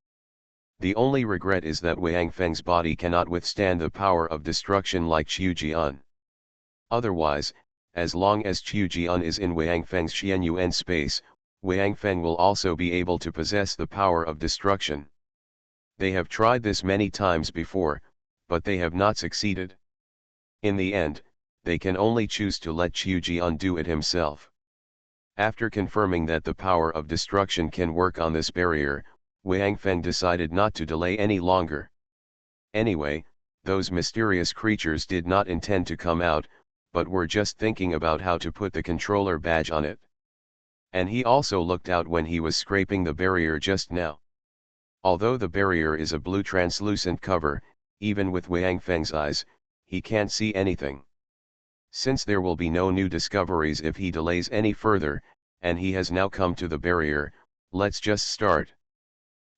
The only regret is that Wang Feng's body cannot withstand the power of destruction like Qiu Jian. Otherwise, as long as Qiu Jian is in Wang Feng's Xianyuan space, Wang Feng will also be able to possess the power of destruction. They have tried this many times before, but they have not succeeded. In the end, they can only choose to let Qiu Jian do it himself. After confirming that the power of destruction can work on this barrier, Wang Feng decided not to delay any longer. Anyway, those mysterious creatures did not intend to come out, but were just thinking about how to put the controller badge on it. And he also looked out when he was scraping the barrier just now. Although the barrier is a blue translucent cover, even with Wang Feng's eyes, he can't see anything. Since there will be no new discoveries if he delays any further, and he has now come to the barrier, let's just start.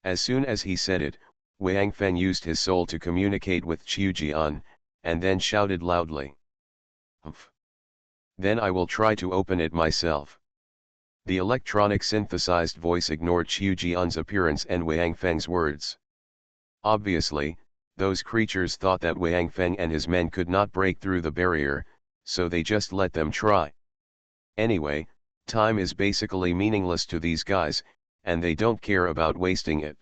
As soon as he said it, Wang Feng used his soul to communicate with Qiu Jian, and then shouted loudly. Humph. Then I will try to open it myself. The electronic synthesized voice ignored Qiu Jian's appearance and Wang Feng's words. Obviously, those creatures thought that Wang Feng and his men could not break through the barrier, so they just let them try. Anyway, time is basically meaningless to these guys, and they don't care about wasting it.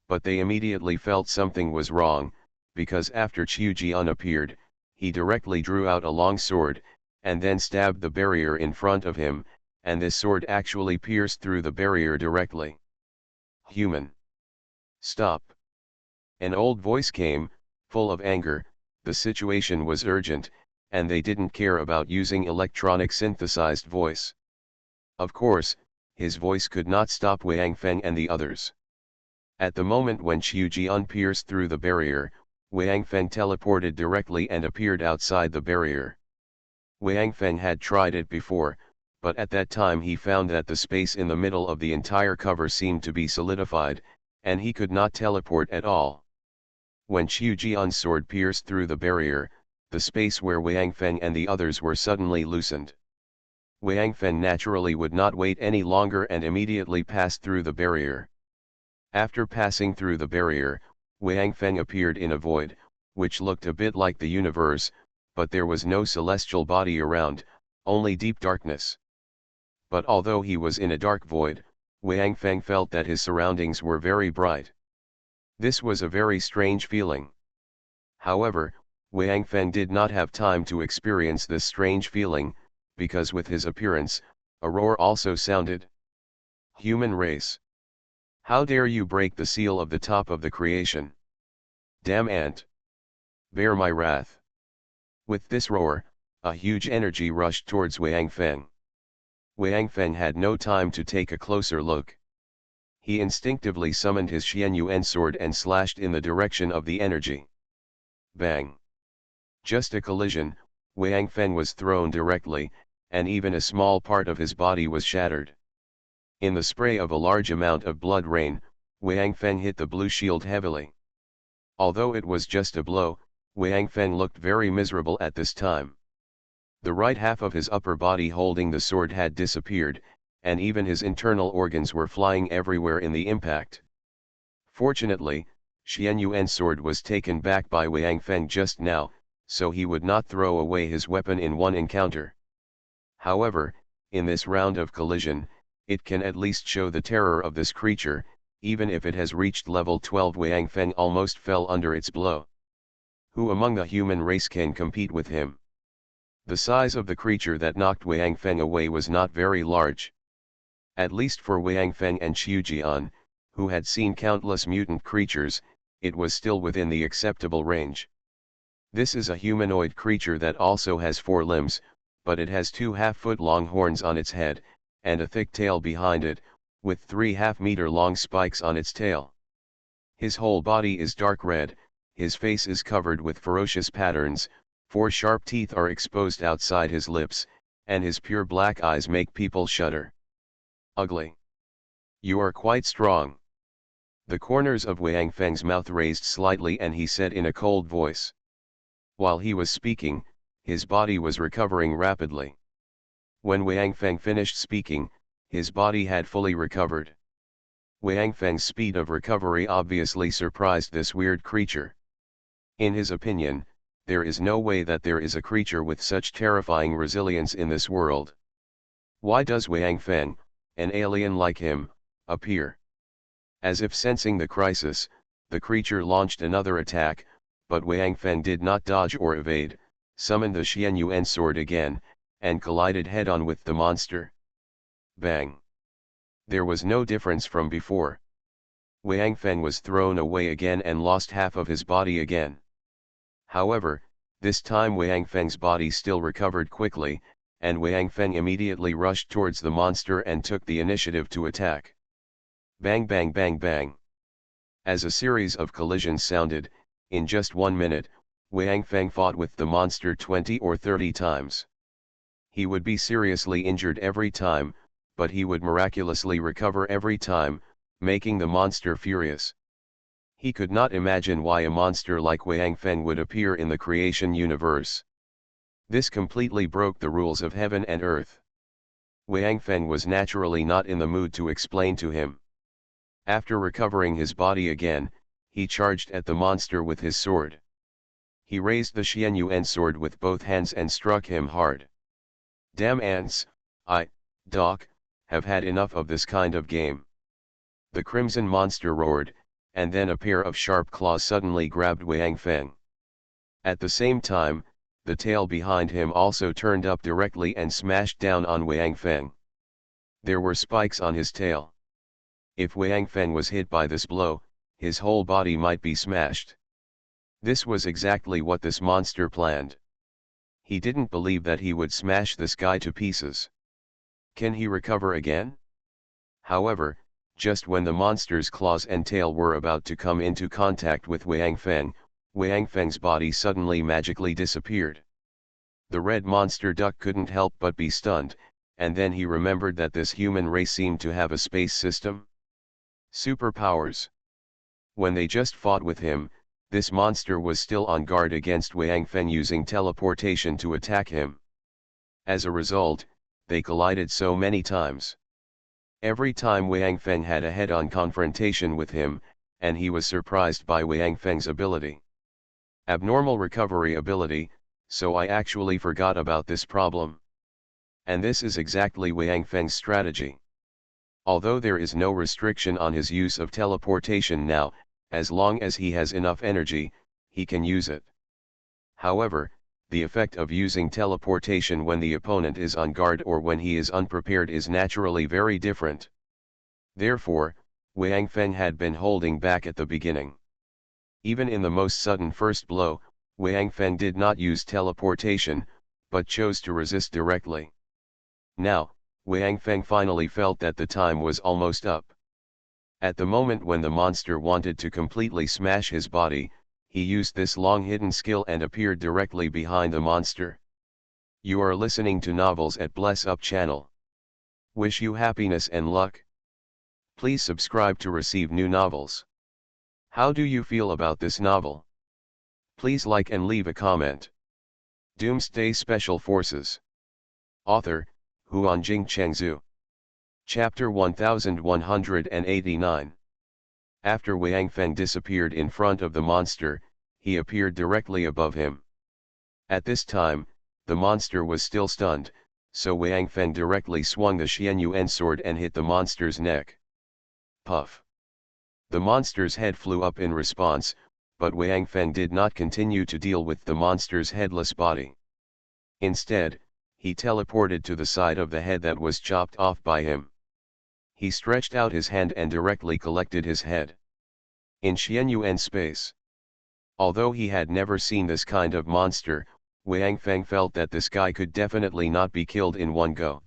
But they immediately felt something was wrong, because after Qiu Jian appeared, he directly drew out a long sword, and then stabbed the barrier in front of him, and this sword actually pierced through the barrier directly. Human! Stop! An old voice came, full of anger. The situation was urgent, and they didn't care about using electronic synthesized voice. Of course, his voice could not stop Wang Feng and the others. At the moment when Qiu Jian pierced through the barrier, Wang Feng teleported directly and appeared outside the barrier. Wang Feng had tried it before, but at that time he found that the space in the middle of the entire cover seemed to be solidified, and he could not teleport at all. When Qiu Jian's sword pierced through the barrier, the space where Wang Feng and the others were suddenly loosened. Wang Feng naturally would not wait any longer and immediately passed through the barrier. After passing through the barrier, Wang Feng appeared in a void, which looked a bit like the universe, but there was no celestial body around, only deep darkness. But although he was in a dark void, Wang Feng felt that his surroundings were very bright. This was a very strange feeling. However, Wang Feng did not have time to experience this strange feeling, because with his appearance, a roar also sounded. Human race! How dare you break the seal of the top of the creation? Damn ant! Bear my wrath! With this roar, a huge energy rushed towards Wang Feng. Wang Feng had no time to take a closer look. He instinctively summoned his Xianyuan sword and slashed in the direction of the energy. Bang! Just a collision, Wang Feng was thrown directly, and even a small part of his body was shattered. In the spray of a large amount of blood rain, Wang Feng hit the blue shield heavily. Although it was just a blow, Wang Feng looked very miserable at this time. The right half of his upper body holding the sword had disappeared, and even his internal organs were flying everywhere in the impact. Fortunately, Xianyuan's sword was taken back by Wang Feng just now, so he would not throw away his weapon in one encounter. However, in this round of collision, it can at least show the terror of this creature. Even if it has reached level 12, Wang Feng almost fell under its blow. Who among the human race can compete with him? The size of the creature that knocked Wang Feng away was not very large. At least for Wang Feng and Xiujian, who had seen countless mutant creatures, it was still within the acceptable range. This is a humanoid creature that also has 4 limbs, but it has 2 half-foot long horns on its head, and a thick tail behind it, with 3 half-meter long spikes on its tail. His whole body is dark red, his face is covered with ferocious patterns, 4 sharp teeth are exposed outside his lips, and his pure black eyes make people shudder. Ugly. You are quite strong. The corners of Wang Feng's mouth raised slightly and he said in a cold voice. While he was speaking, his body was recovering rapidly. When Wang Feng finished speaking, his body had fully recovered. Wang Feng's speed of recovery obviously surprised this weird creature. In his opinion, there is no way that there is a creature with such terrifying resilience in this world. Why does Wang Feng, an alien like him, appear? As if sensing the crisis, the creature launched another attack, but Wang Feng did not dodge or evade, summoned the Xianyuan sword again, and collided head-on with the monster. Bang! There was no difference from before. Wang Feng was thrown away again and lost half of his body again. However, this time Wang Feng's body still recovered quickly, and Wang Feng immediately rushed towards the monster and took the initiative to attack. Bang bang bang bang. As a series of collisions sounded, in just 1 minute, Wang Feng fought with the monster 20 or 30 times. He would be seriously injured every time, but he would miraculously recover every time, making the monster furious. He could not imagine why a monster like Wang Feng would appear in the creation universe. This completely broke the rules of heaven and earth. Wang Feng was naturally not in the mood to explain to him. After recovering his body again, he charged at the monster with his sword. He raised the Xianyuan sword with both hands and struck him hard. Damn ants, Doc, have had enough of this kind of game. The crimson monster roared, and then a pair of sharp claws suddenly grabbed Wang Feng. At the same time, the tail behind him also turned up directly and smashed down on Wang Feng. There were spikes on his tail. If Wang Feng was hit by this blow, his whole body might be smashed. This was exactly what this monster planned. He didn't believe that he would smash this guy to pieces. Can he recover again? However, just when the monster's claws and tail were about to come into contact with Wang Feng's body suddenly magically disappeared. The red monster duck couldn't help but be stunned, and then he remembered that this human race seemed to have a space system. Superpowers. When they just fought with him, this monster was still on guard against Wang Feng using teleportation to attack him. As a result, they collided so many times. Every time Wang Feng had a head-on confrontation with him, and he was surprised by Wang Feng's ability. Abnormal recovery ability, so I actually forgot about this problem. And this is exactly Wang Feng's strategy. Although there is no restriction on his use of teleportation now, as long as he has enough energy, he can use it. However, the effect of using teleportation when the opponent is on guard or when he is unprepared is naturally very different. Therefore, Wang Feng had been holding back at the beginning. Even in the most sudden first blow, Wang Feng did not use teleportation, but chose to resist directly. Now, Wang Feng finally felt that the time was almost up. At the moment when the monster wanted to completely smash his body, he used this long-hidden skill and appeared directly behind the monster. You are listening to Novels at Bless Up channel. Wish you happiness and luck. Please subscribe to receive new novels. How do you feel about this novel? Please like and leave a comment. Doomsday Special Forces. Author, Huanjing Chengzhu. Chapter 1189. After Wang Feng disappeared in front of the monster, he appeared directly above him. At this time, the monster was still stunned, so Wang Feng directly swung the Xianyuan sword and hit the monster's neck. Puff! The monster's head flew up in response, but Wang Feng did not continue to deal with the monster's headless body. Instead, he teleported to the side of the head that was chopped off by him. He stretched out his hand and directly collected his head. In Xianyuan space. Although he had never seen this kind of monster, Wang Feng felt that this guy could definitely not be killed in one go.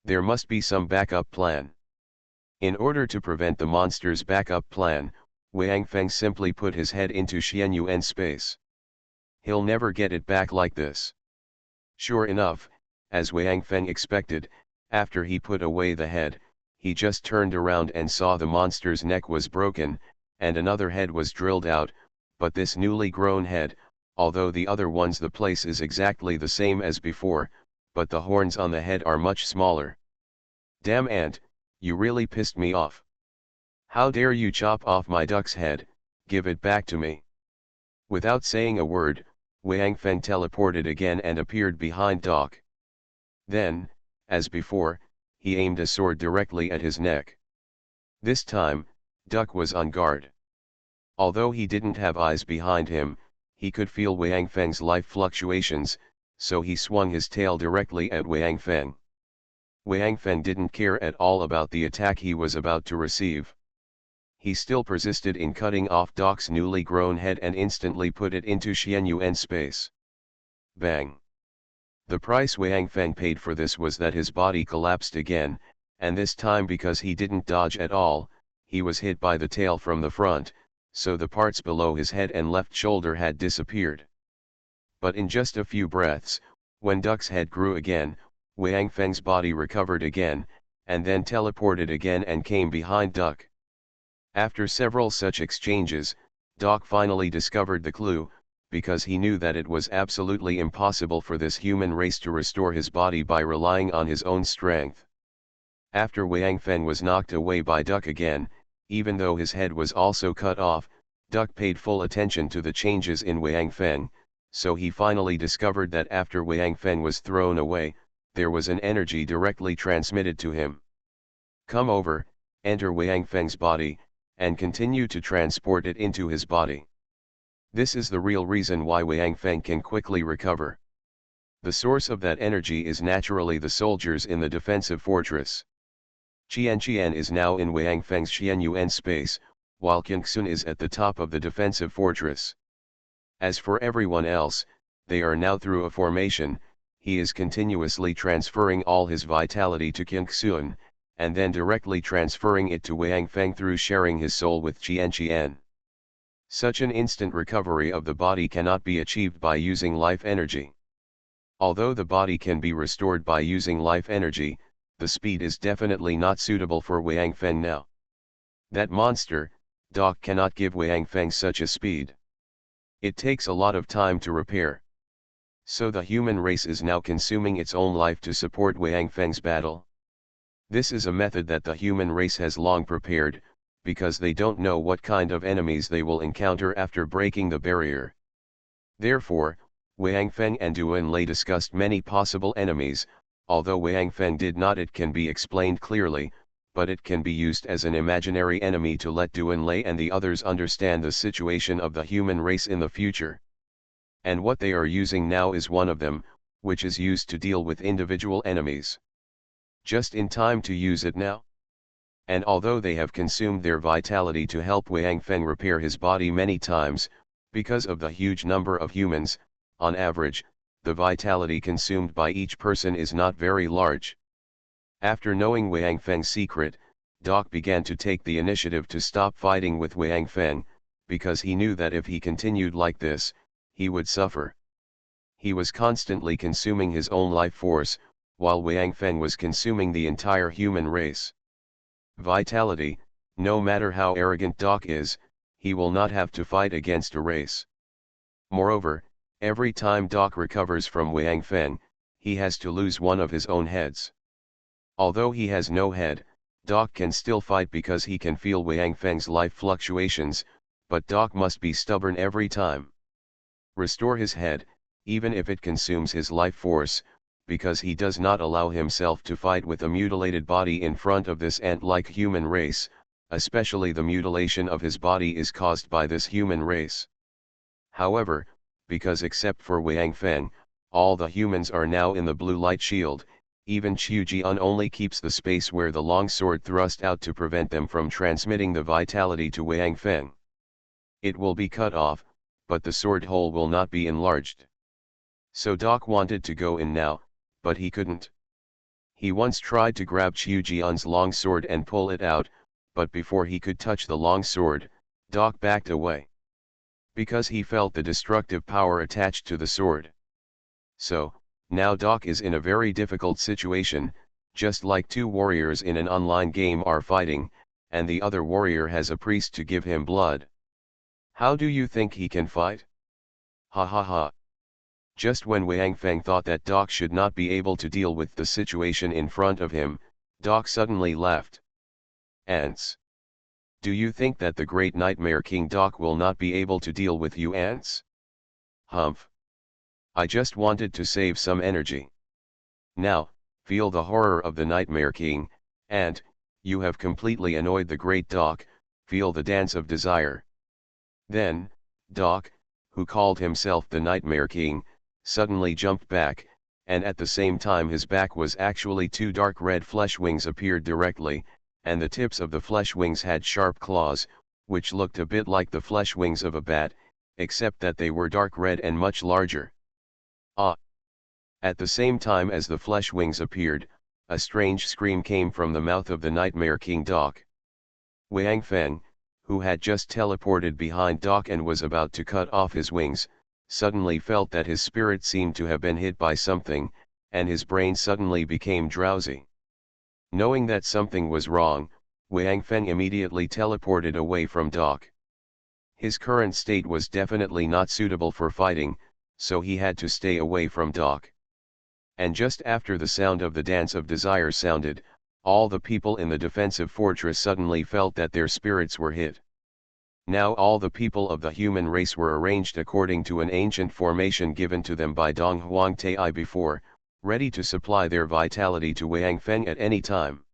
There must be some backup plan. In order to prevent the monster's backup plan, Wang Feng simply put his head into Xianyuan space. He'll never get it back like this. Sure enough, as Wang Feng expected, after he put away the head, he just turned around and saw the monster's neck was broken, and another head was drilled out, but this newly grown head, although the other one's the place is exactly the same as before, but the horns on the head are much smaller. Damn ant, you really pissed me off. How dare you chop off my duck's head, give it back to me. Without saying a word, Wang Feng teleported again and appeared behind Doc. Then, as before, he aimed a sword directly at his neck. This time, Duck was on guard. Although he didn't have eyes behind him, he could feel Wang Feng's life fluctuations, so he swung his tail directly at Wang Feng. Wang Feng didn't care at all about the attack he was about to receive. He still persisted in cutting off Doc's newly grown head and instantly put it into Xianyuan space. Bang! The price Wang Feng paid for this was that his body collapsed again, and this time because he didn't dodge at all, he was hit by the tail from the front, so the parts below his head and left shoulder had disappeared. But in just a few breaths, when Duck's head grew again, Wang Feng's body recovered again, and then teleported again and came behind Duck. After several such exchanges, Doc finally discovered the clue, because he knew that it was absolutely impossible for this human race to restore his body by relying on his own strength. After Wang Feng was knocked away by Duck again, even though his head was also cut off, Duck paid full attention to the changes in Wang Feng, so he finally discovered that after Wang Feng was thrown away, there was an energy directly transmitted to him. Come over, enter Wang Feng's body, and continue to transport it into his body. This is the real reason why Wang Feng can quickly recover. The source of that energy is naturally the soldiers in the defensive fortress. Qian is now in Wang Feng's Xianyuan space, while Qingxun is at the top of the defensive fortress. As for everyone else, they are now through a formation. He is continuously transferring all his vitality to Qingxun, and then directly transferring it to Wang Feng through sharing his soul with Qian. Such an instant recovery of the body cannot be achieved by using life energy. Although the body can be restored by using life energy, the speed is definitely not suitable for Wang Feng now. That monster, Doc, cannot give Wang Feng such a speed. It takes a lot of time to repair. So the human race is now consuming its own life to support Wang Feng's battle. This is a method that the human race has long prepared, because they don't know what kind of enemies they will encounter after breaking the barrier. Therefore, Wang Feng and Duan Lei discussed many possible enemies. Although Wang Feng did not, it can be explained clearly, but it can be used as an imaginary enemy to let Duan Lei and the others understand the situation of the human race in the future. And what they are using now is one of them, which is used to deal with individual enemies. Just in time to use it now. And although they have consumed their vitality to help Wang Feng repair his body many times, because of the huge number of humans, on average, the vitality consumed by each person is not very large. After knowing Wang Feng's secret, Doc began to take the initiative to stop fighting with Wang Feng, because he knew that if he continued like this, he would suffer. He was constantly consuming his own life force, while Wang Feng was consuming the entire human race. Vitality, no matter how arrogant Doc is, he will not have to fight against a race. Moreover, every time Doc recovers from Wang Feng, he has to lose one of his own heads. Although he has no head, Doc can still fight because he can feel Wang Feng's life fluctuations, but Doc must be stubborn every time. Restore his head, even if it consumes his life force, because he does not allow himself to fight with a mutilated body in front of this ant-like human race, especially the mutilation of his body is caused by this human race. However, because except for Wang Feng, All the humans are now in the blue light shield, even Qiu-Jian only keeps the space where the longsword thrust out to prevent them from transmitting the vitality to Wang Feng. It will be cut off, but the sword hole will not be enlarged. So Doc wanted to go in now, but he couldn't. He once tried to grab Qiu-Jian's longsword and pull it out, but before he could touch the longsword, Doc backed away. Because he felt the destructive power attached to the sword. So, now Doc is in a very difficult situation, just like two warriors in an online game are fighting, and the other warrior has a priest to give him blood. How do you think he can fight? Ha ha ha. Just when Wang Feng thought that Doc should not be able to deal with the situation in front of him, Doc suddenly laughed. Ants. Do you think that the great Nightmare King Doc will not be able to deal with you ants? Humph. I just wanted to save some energy. Now, feel the horror of the Nightmare King, and, you have completely annoyed the great Doc, feel the dance of desire. Then, Doc, who called himself the Nightmare King, suddenly jumped back, and at the same time his back was actually two dark red flesh wings appeared directly, and the tips of the flesh wings had sharp claws, which looked a bit like the flesh wings of a bat, except that they were dark red and much larger. Ah! At the same time as the flesh wings appeared, a strange scream came from the mouth of the Nightmare King Doc. Wang Feng, who had just teleported behind Doc and was about to cut off his wings, suddenly felt that his spirit seemed to have been hit by something, and his brain suddenly became drowsy. Knowing that something was wrong, Wang Feng immediately teleported away from Doc. His current state was definitely not suitable for fighting, so he had to stay away from Doc. And just after the sound of the dance of desire sounded, all the people in the defensive fortress suddenly felt that their spirits were hit. Now all the people of the human race were arranged according to an ancient formation given to them by Dong Huang Tai before, ready to supply their vitality to Wang Feng at any time.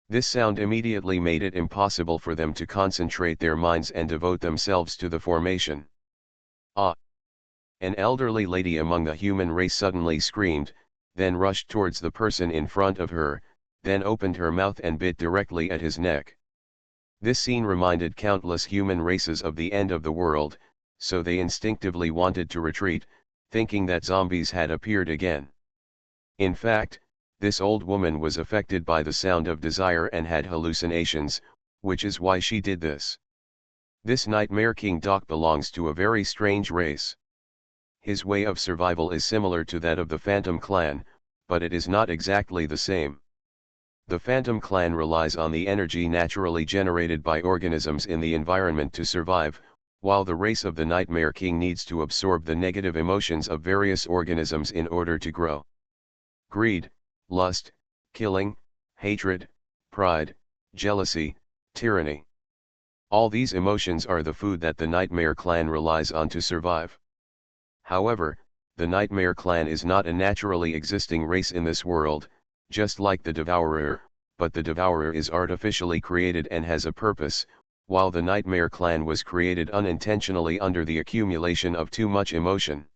This sound immediately made it impossible for them to concentrate their minds and devote themselves to the formation. Ah! An elderly lady among the human race suddenly screamed, then rushed towards the person in front of her, then opened her mouth and bit directly at his neck. This scene reminded countless human races of the end of the world, so they instinctively wanted to retreat, thinking that zombies had appeared again. In fact, this old woman was affected by the sound of desire and had hallucinations, which is why she did this. This Nightmare King Doc belongs to a very strange race. His way of survival is similar to that of the Phantom Clan, but it is not exactly the same. The Phantom Clan relies on the energy naturally generated by organisms in the environment to survive, while the race of the Nightmare King needs to absorb the negative emotions of various organisms in order to grow. Greed, lust, killing, hatred, pride, jealousy, tyranny. All these emotions are the food that the Nightmare Clan relies on to survive. However, the Nightmare Clan is not a naturally existing race in this world, just like the Devourer, but the Devourer is artificially created and has a purpose, while the Nightmare Clan was created unintentionally under the accumulation of too much emotion.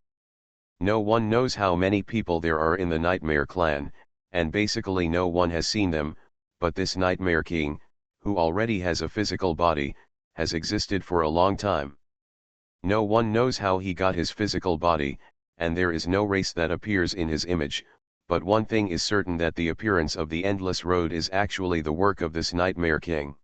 No one knows how many people there are in the Nightmare Clan, and basically no one has seen them, but this Nightmare King, who already has a physical body, has existed for a long time. No one knows how he got his physical body, and there is no race that appears in his image, but one thing is certain, that the appearance of the Endless Road is actually the work of this Nightmare King.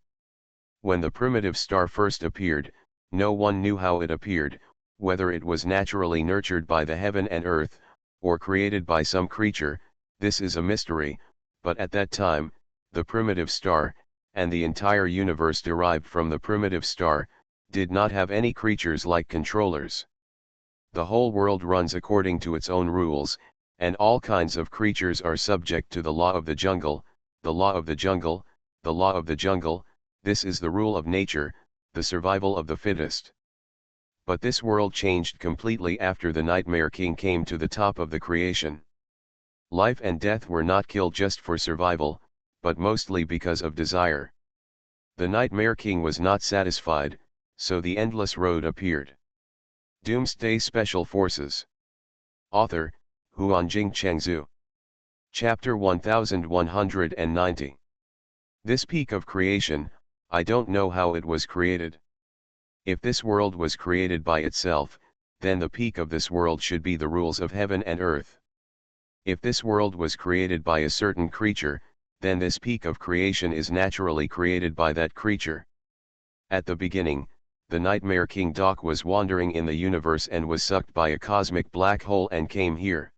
When the primitive star first appeared, no one knew how it appeared, whether it was naturally nurtured by the heaven and earth, or created by some creature. This is a mystery, but at that time, the primitive star, and the entire universe derived from the primitive star, did not have any creatures like controllers. The whole world runs according to its own rules, and all kinds of creatures are subject to the law of the jungle, the law of the jungle, the law of the jungle. This is the rule of nature, the survival of the fittest. But this world changed completely after the Nightmare King came to the top of the creation. Life and death were not killed just for survival, but mostly because of desire. The Nightmare King was not satisfied, so the Endless Road appeared. Doomsday Special Forces. Author, Huanjing Chengzu. Chapter 1190. This peak of creation, I don't know how it was created. If this world was created by itself, then the peak of this world should be the rules of heaven and earth. If this world was created by a certain creature, then this peak of creation is naturally created by that creature. At the beginning, the Nightmare King Doc was wandering in the universe and was sucked by a cosmic black hole and came here.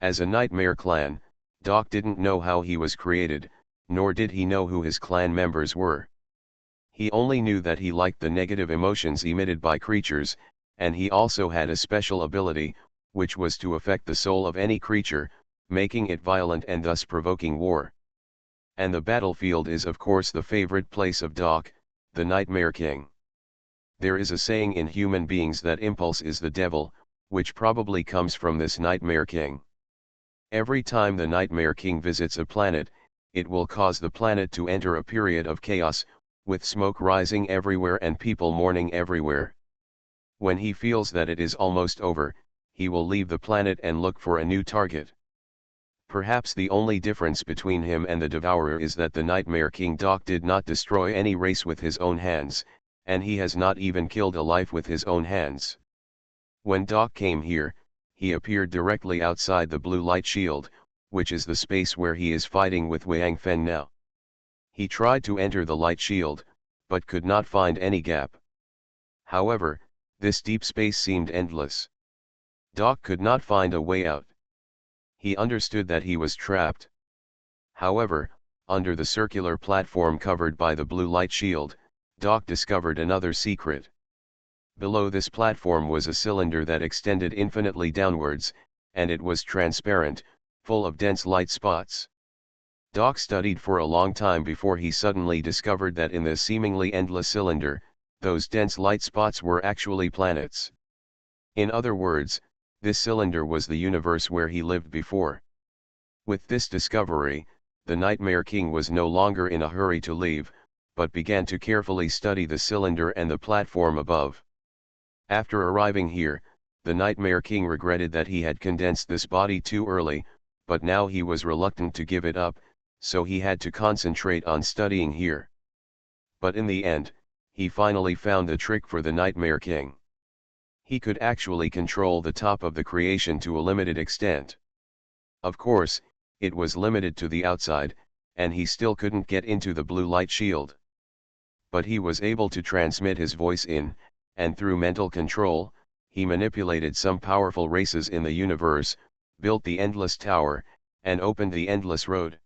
As a Nightmare clan, Doc didn't know how he was created, nor did he know who his clan members were. He only knew that he liked the negative emotions emitted by creatures, and he also had a special ability, which was to affect the soul of any creature, making it violent and thus provoking war. And the battlefield is of course the favorite place of Doc, the Nightmare King. There is a saying in human beings that impulse is the devil, which probably comes from this Nightmare King. Every time the Nightmare King visits a planet, it will cause the planet to enter a period of chaos, with smoke rising everywhere and people mourning everywhere. When he feels that it is almost over, he will leave the planet and look for a new target. Perhaps the only difference between him and the Devourer is that the Nightmare King Doc did not destroy any race with his own hands, and he has not even killed a life with his own hands. When Doc came here, he appeared directly outside the blue light shield, which is the space where he is fighting with Wang Feng now. He tried to enter the light shield, but could not find any gap. However, this deep space seemed endless. Doc could not find a way out. He understood that he was trapped. However, under the circular platform covered by the blue light shield, Doc discovered another secret. Below this platform was a cylinder that extended infinitely downwards, and it was transparent, full of dense light spots. Doc studied for a long time before he suddenly discovered that in this seemingly endless cylinder, those dense light spots were actually planets. In other words, this cylinder was the universe where he lived before. With this discovery, the Nightmare King was no longer in a hurry to leave, but began to carefully study the cylinder and the platform above. After arriving here, the Nightmare King regretted that he had condensed this body too early, but now he was reluctant to give it up, so he had to concentrate on studying here. But in the end, he finally found the trick for the Nightmare King. He could actually control the top of the creation to a limited extent. Of course, it was limited to the outside, and he still couldn't get into the blue light shield. But he was able to transmit his voice in, and through mental control, he manipulated some powerful races in the universe, built the endless tower, and opened the endless road.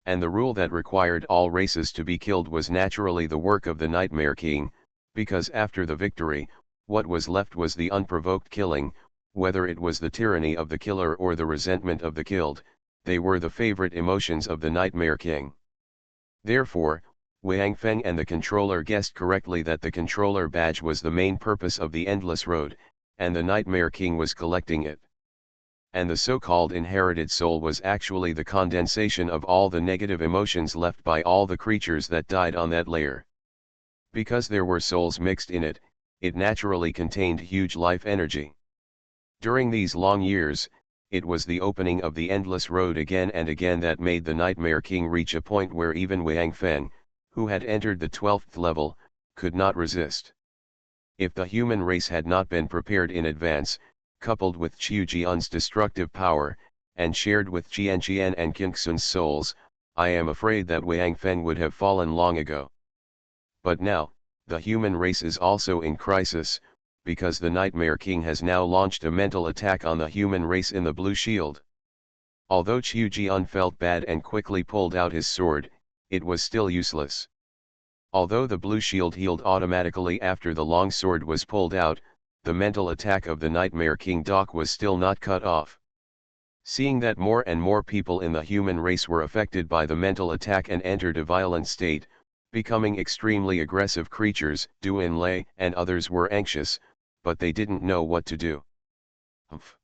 And the rule that required all races to be killed was naturally the work of the Nightmare King, because after the victory, what was left was the unprovoked killing, whether it was the tyranny of the killer or the resentment of the killed, they were the favorite emotions of the Nightmare King. Therefore, Wang Feng and the controller guessed correctly that the controller badge was the main purpose of the endless road, and the Nightmare King was collecting it. And the so-called inherited soul was actually the condensation of all the negative emotions left by all the creatures that died on that layer. Because there were souls mixed in it, it naturally contained huge life energy. During these long years, it was the opening of the endless road again and again that made the Nightmare King reach a point where even Wang Feng, who had entered the 12th level, could not resist. If the human race had not been prepared in advance, coupled with Qiu Jian's destructive power, and shared with Qian and Qingxun's souls, I am afraid that Wang Feng would have fallen long ago. But now, the human race is also in crisis, because the Nightmare King has now launched a mental attack on the human race in the blue shield. Although Qiu Jian felt bad and quickly pulled out his sword, it was still useless. Although the blue shield healed automatically after the long sword was pulled out, the mental attack of the Nightmare King Doc was still not cut off. Seeing that more and more people in the human race were affected by the mental attack and entered a violent state, becoming extremely aggressive creatures, Du Enlai and others were anxious, but they didn't know what to do. Humph.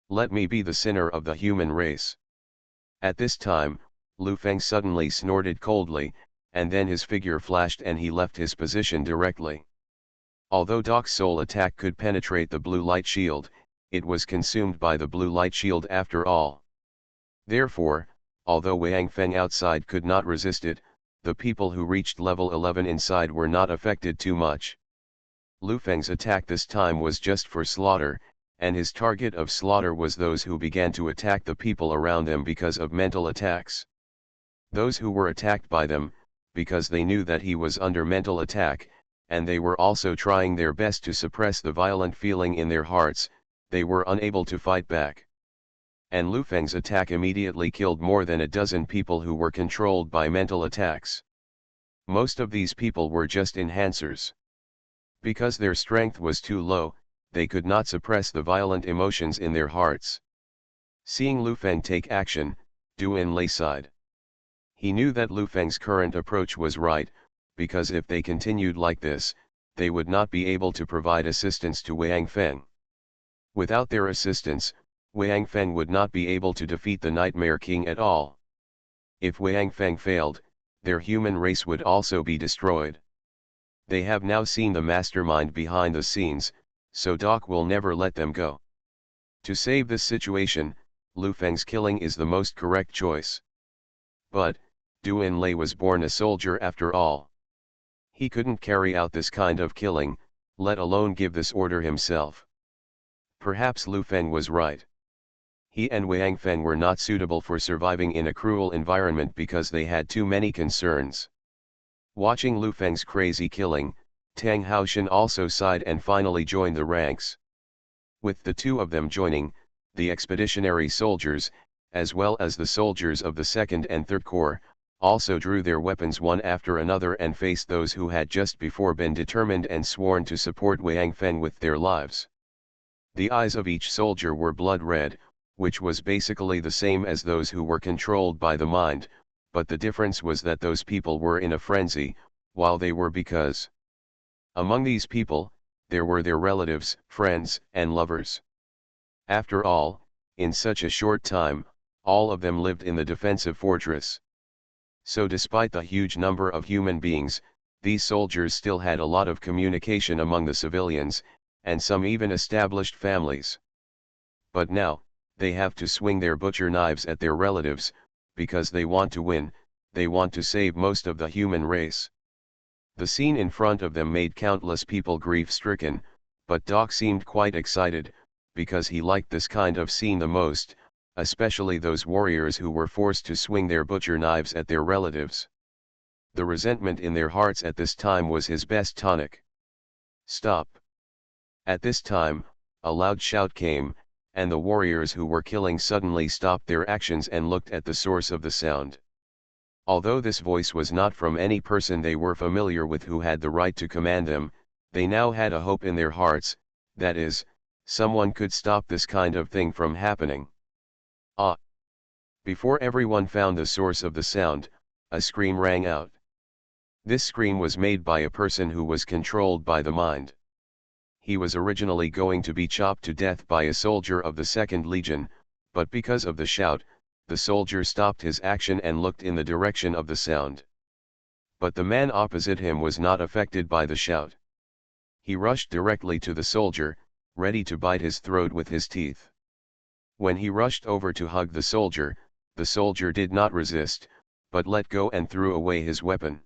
Let me be the sinner of the human race. At this time, Lu Feng suddenly snorted coldly, and then his figure flashed and he left his position directly. Although Doc's soul attack could penetrate the blue light shield, it was consumed by the blue light shield after all. Therefore, although Wang Feng outside could not resist it, the people who reached level 11 inside were not affected too much. Lu Feng's attack this time was just for slaughter, and his target of slaughter was those who began to attack the people around them because of mental attacks. Those who were attacked by them, because they knew that he was under mental attack, and they were also trying their best to suppress the violent feeling in their hearts, they were unable to fight back. And Lu Feng's attack immediately killed more than a dozen people who were controlled by mental attacks. Most of these people were just enhancers. Because their strength was too low, they could not suppress the violent emotions in their hearts. Seeing Lu Feng take action, Du Enlai sighed. He knew that Lu Feng's current approach was right, because if they continued like this, they would not be able to provide assistance to Wang Feng. Without their assistance, Wang Feng would not be able to defeat the Nightmare King at all. If Wang Feng failed, their human race would also be destroyed. They have now seen the mastermind behind the scenes, so Doc will never let them go. To save this situation, Lu Feng's killing is the most correct choice. But, Du Enlai was born a soldier after all. He couldn't carry out this kind of killing, let alone give this order himself. Perhaps Lu Feng was right. He and Wang Feng were not suitable for surviving in a cruel environment because they had too many concerns. Watching Lu Feng's crazy killing, Tang Haoshan also sighed and finally joined the ranks. With the two of them joining, the expeditionary soldiers, as well as the soldiers of the 2nd and 3rd Corps, also drew their weapons one after another and faced those who had just before been determined and sworn to support Wang Feng with their lives. The eyes of each soldier were blood red, which was basically the same as those who were controlled by the mind, but the difference was that those people were in a frenzy, while they were because. Among these people, there were their relatives, friends, and lovers. After all, in such a short time, all of them lived in the defensive fortress. So despite the huge number of human beings, these soldiers still had a lot of communication among the civilians, and some even established families. But now, they have to swing their butcher knives at their relatives, because they want to win, they want to save most of the human race. The scene in front of them made countless people grief-stricken, but Doc seemed quite excited, because he liked this kind of scene the most, especially those warriors who were forced to swing their butcher knives at their relatives. The resentment in their hearts at this time was his best tonic. Stop! At this time, a loud shout came, and the warriors who were killing suddenly stopped their actions and looked at the source of the sound. Although this voice was not from any person they were familiar with who had the right to command them, they now had a hope in their hearts, that is, someone could stop this kind of thing from happening. Ah! Before everyone found the source of the sound, a scream rang out. This scream was made by a person who was controlled by the mind. He was originally going to be chopped to death by a soldier of the 2nd Legion, but because of the shout, the soldier stopped his action and looked in the direction of the sound. But the man opposite him was not affected by the shout. He rushed directly to the soldier, ready to bite his throat with his teeth. When he rushed over to hug the soldier did not resist, but let go and threw away his weapon.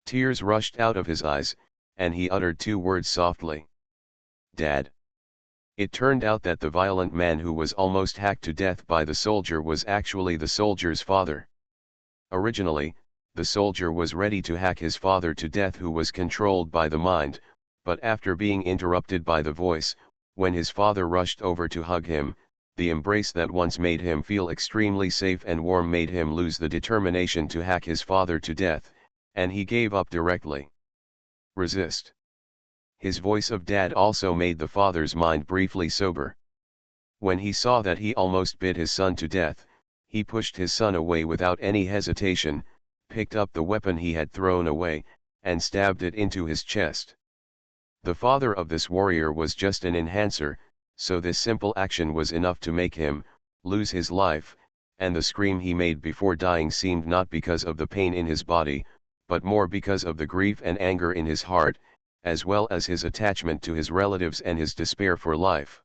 Tears rushed out of his eyes, and he uttered 2 words softly. Dad. It turned out that the violent man who was almost hacked to death by the soldier was actually the soldier's father. Originally, the soldier was ready to hack his father to death who was controlled by the mind, but after being interrupted by the voice, when his father rushed over to hug him, the embrace that once made him feel extremely safe and warm made him lose the determination to hack his father to death, and he gave up directly. Resist. His voice of dad also made the father's mind briefly sober. When he saw that he almost bit his son to death, he pushed his son away without any hesitation, picked up the weapon he had thrown away, and stabbed it into his chest. The father of this warrior was just an enhancer, so this simple action was enough to make him lose his life, and the scream he made before dying seemed not because of the pain in his body, but more because of the grief and anger in his heart, as well as his attachment to his relatives and his despair for life.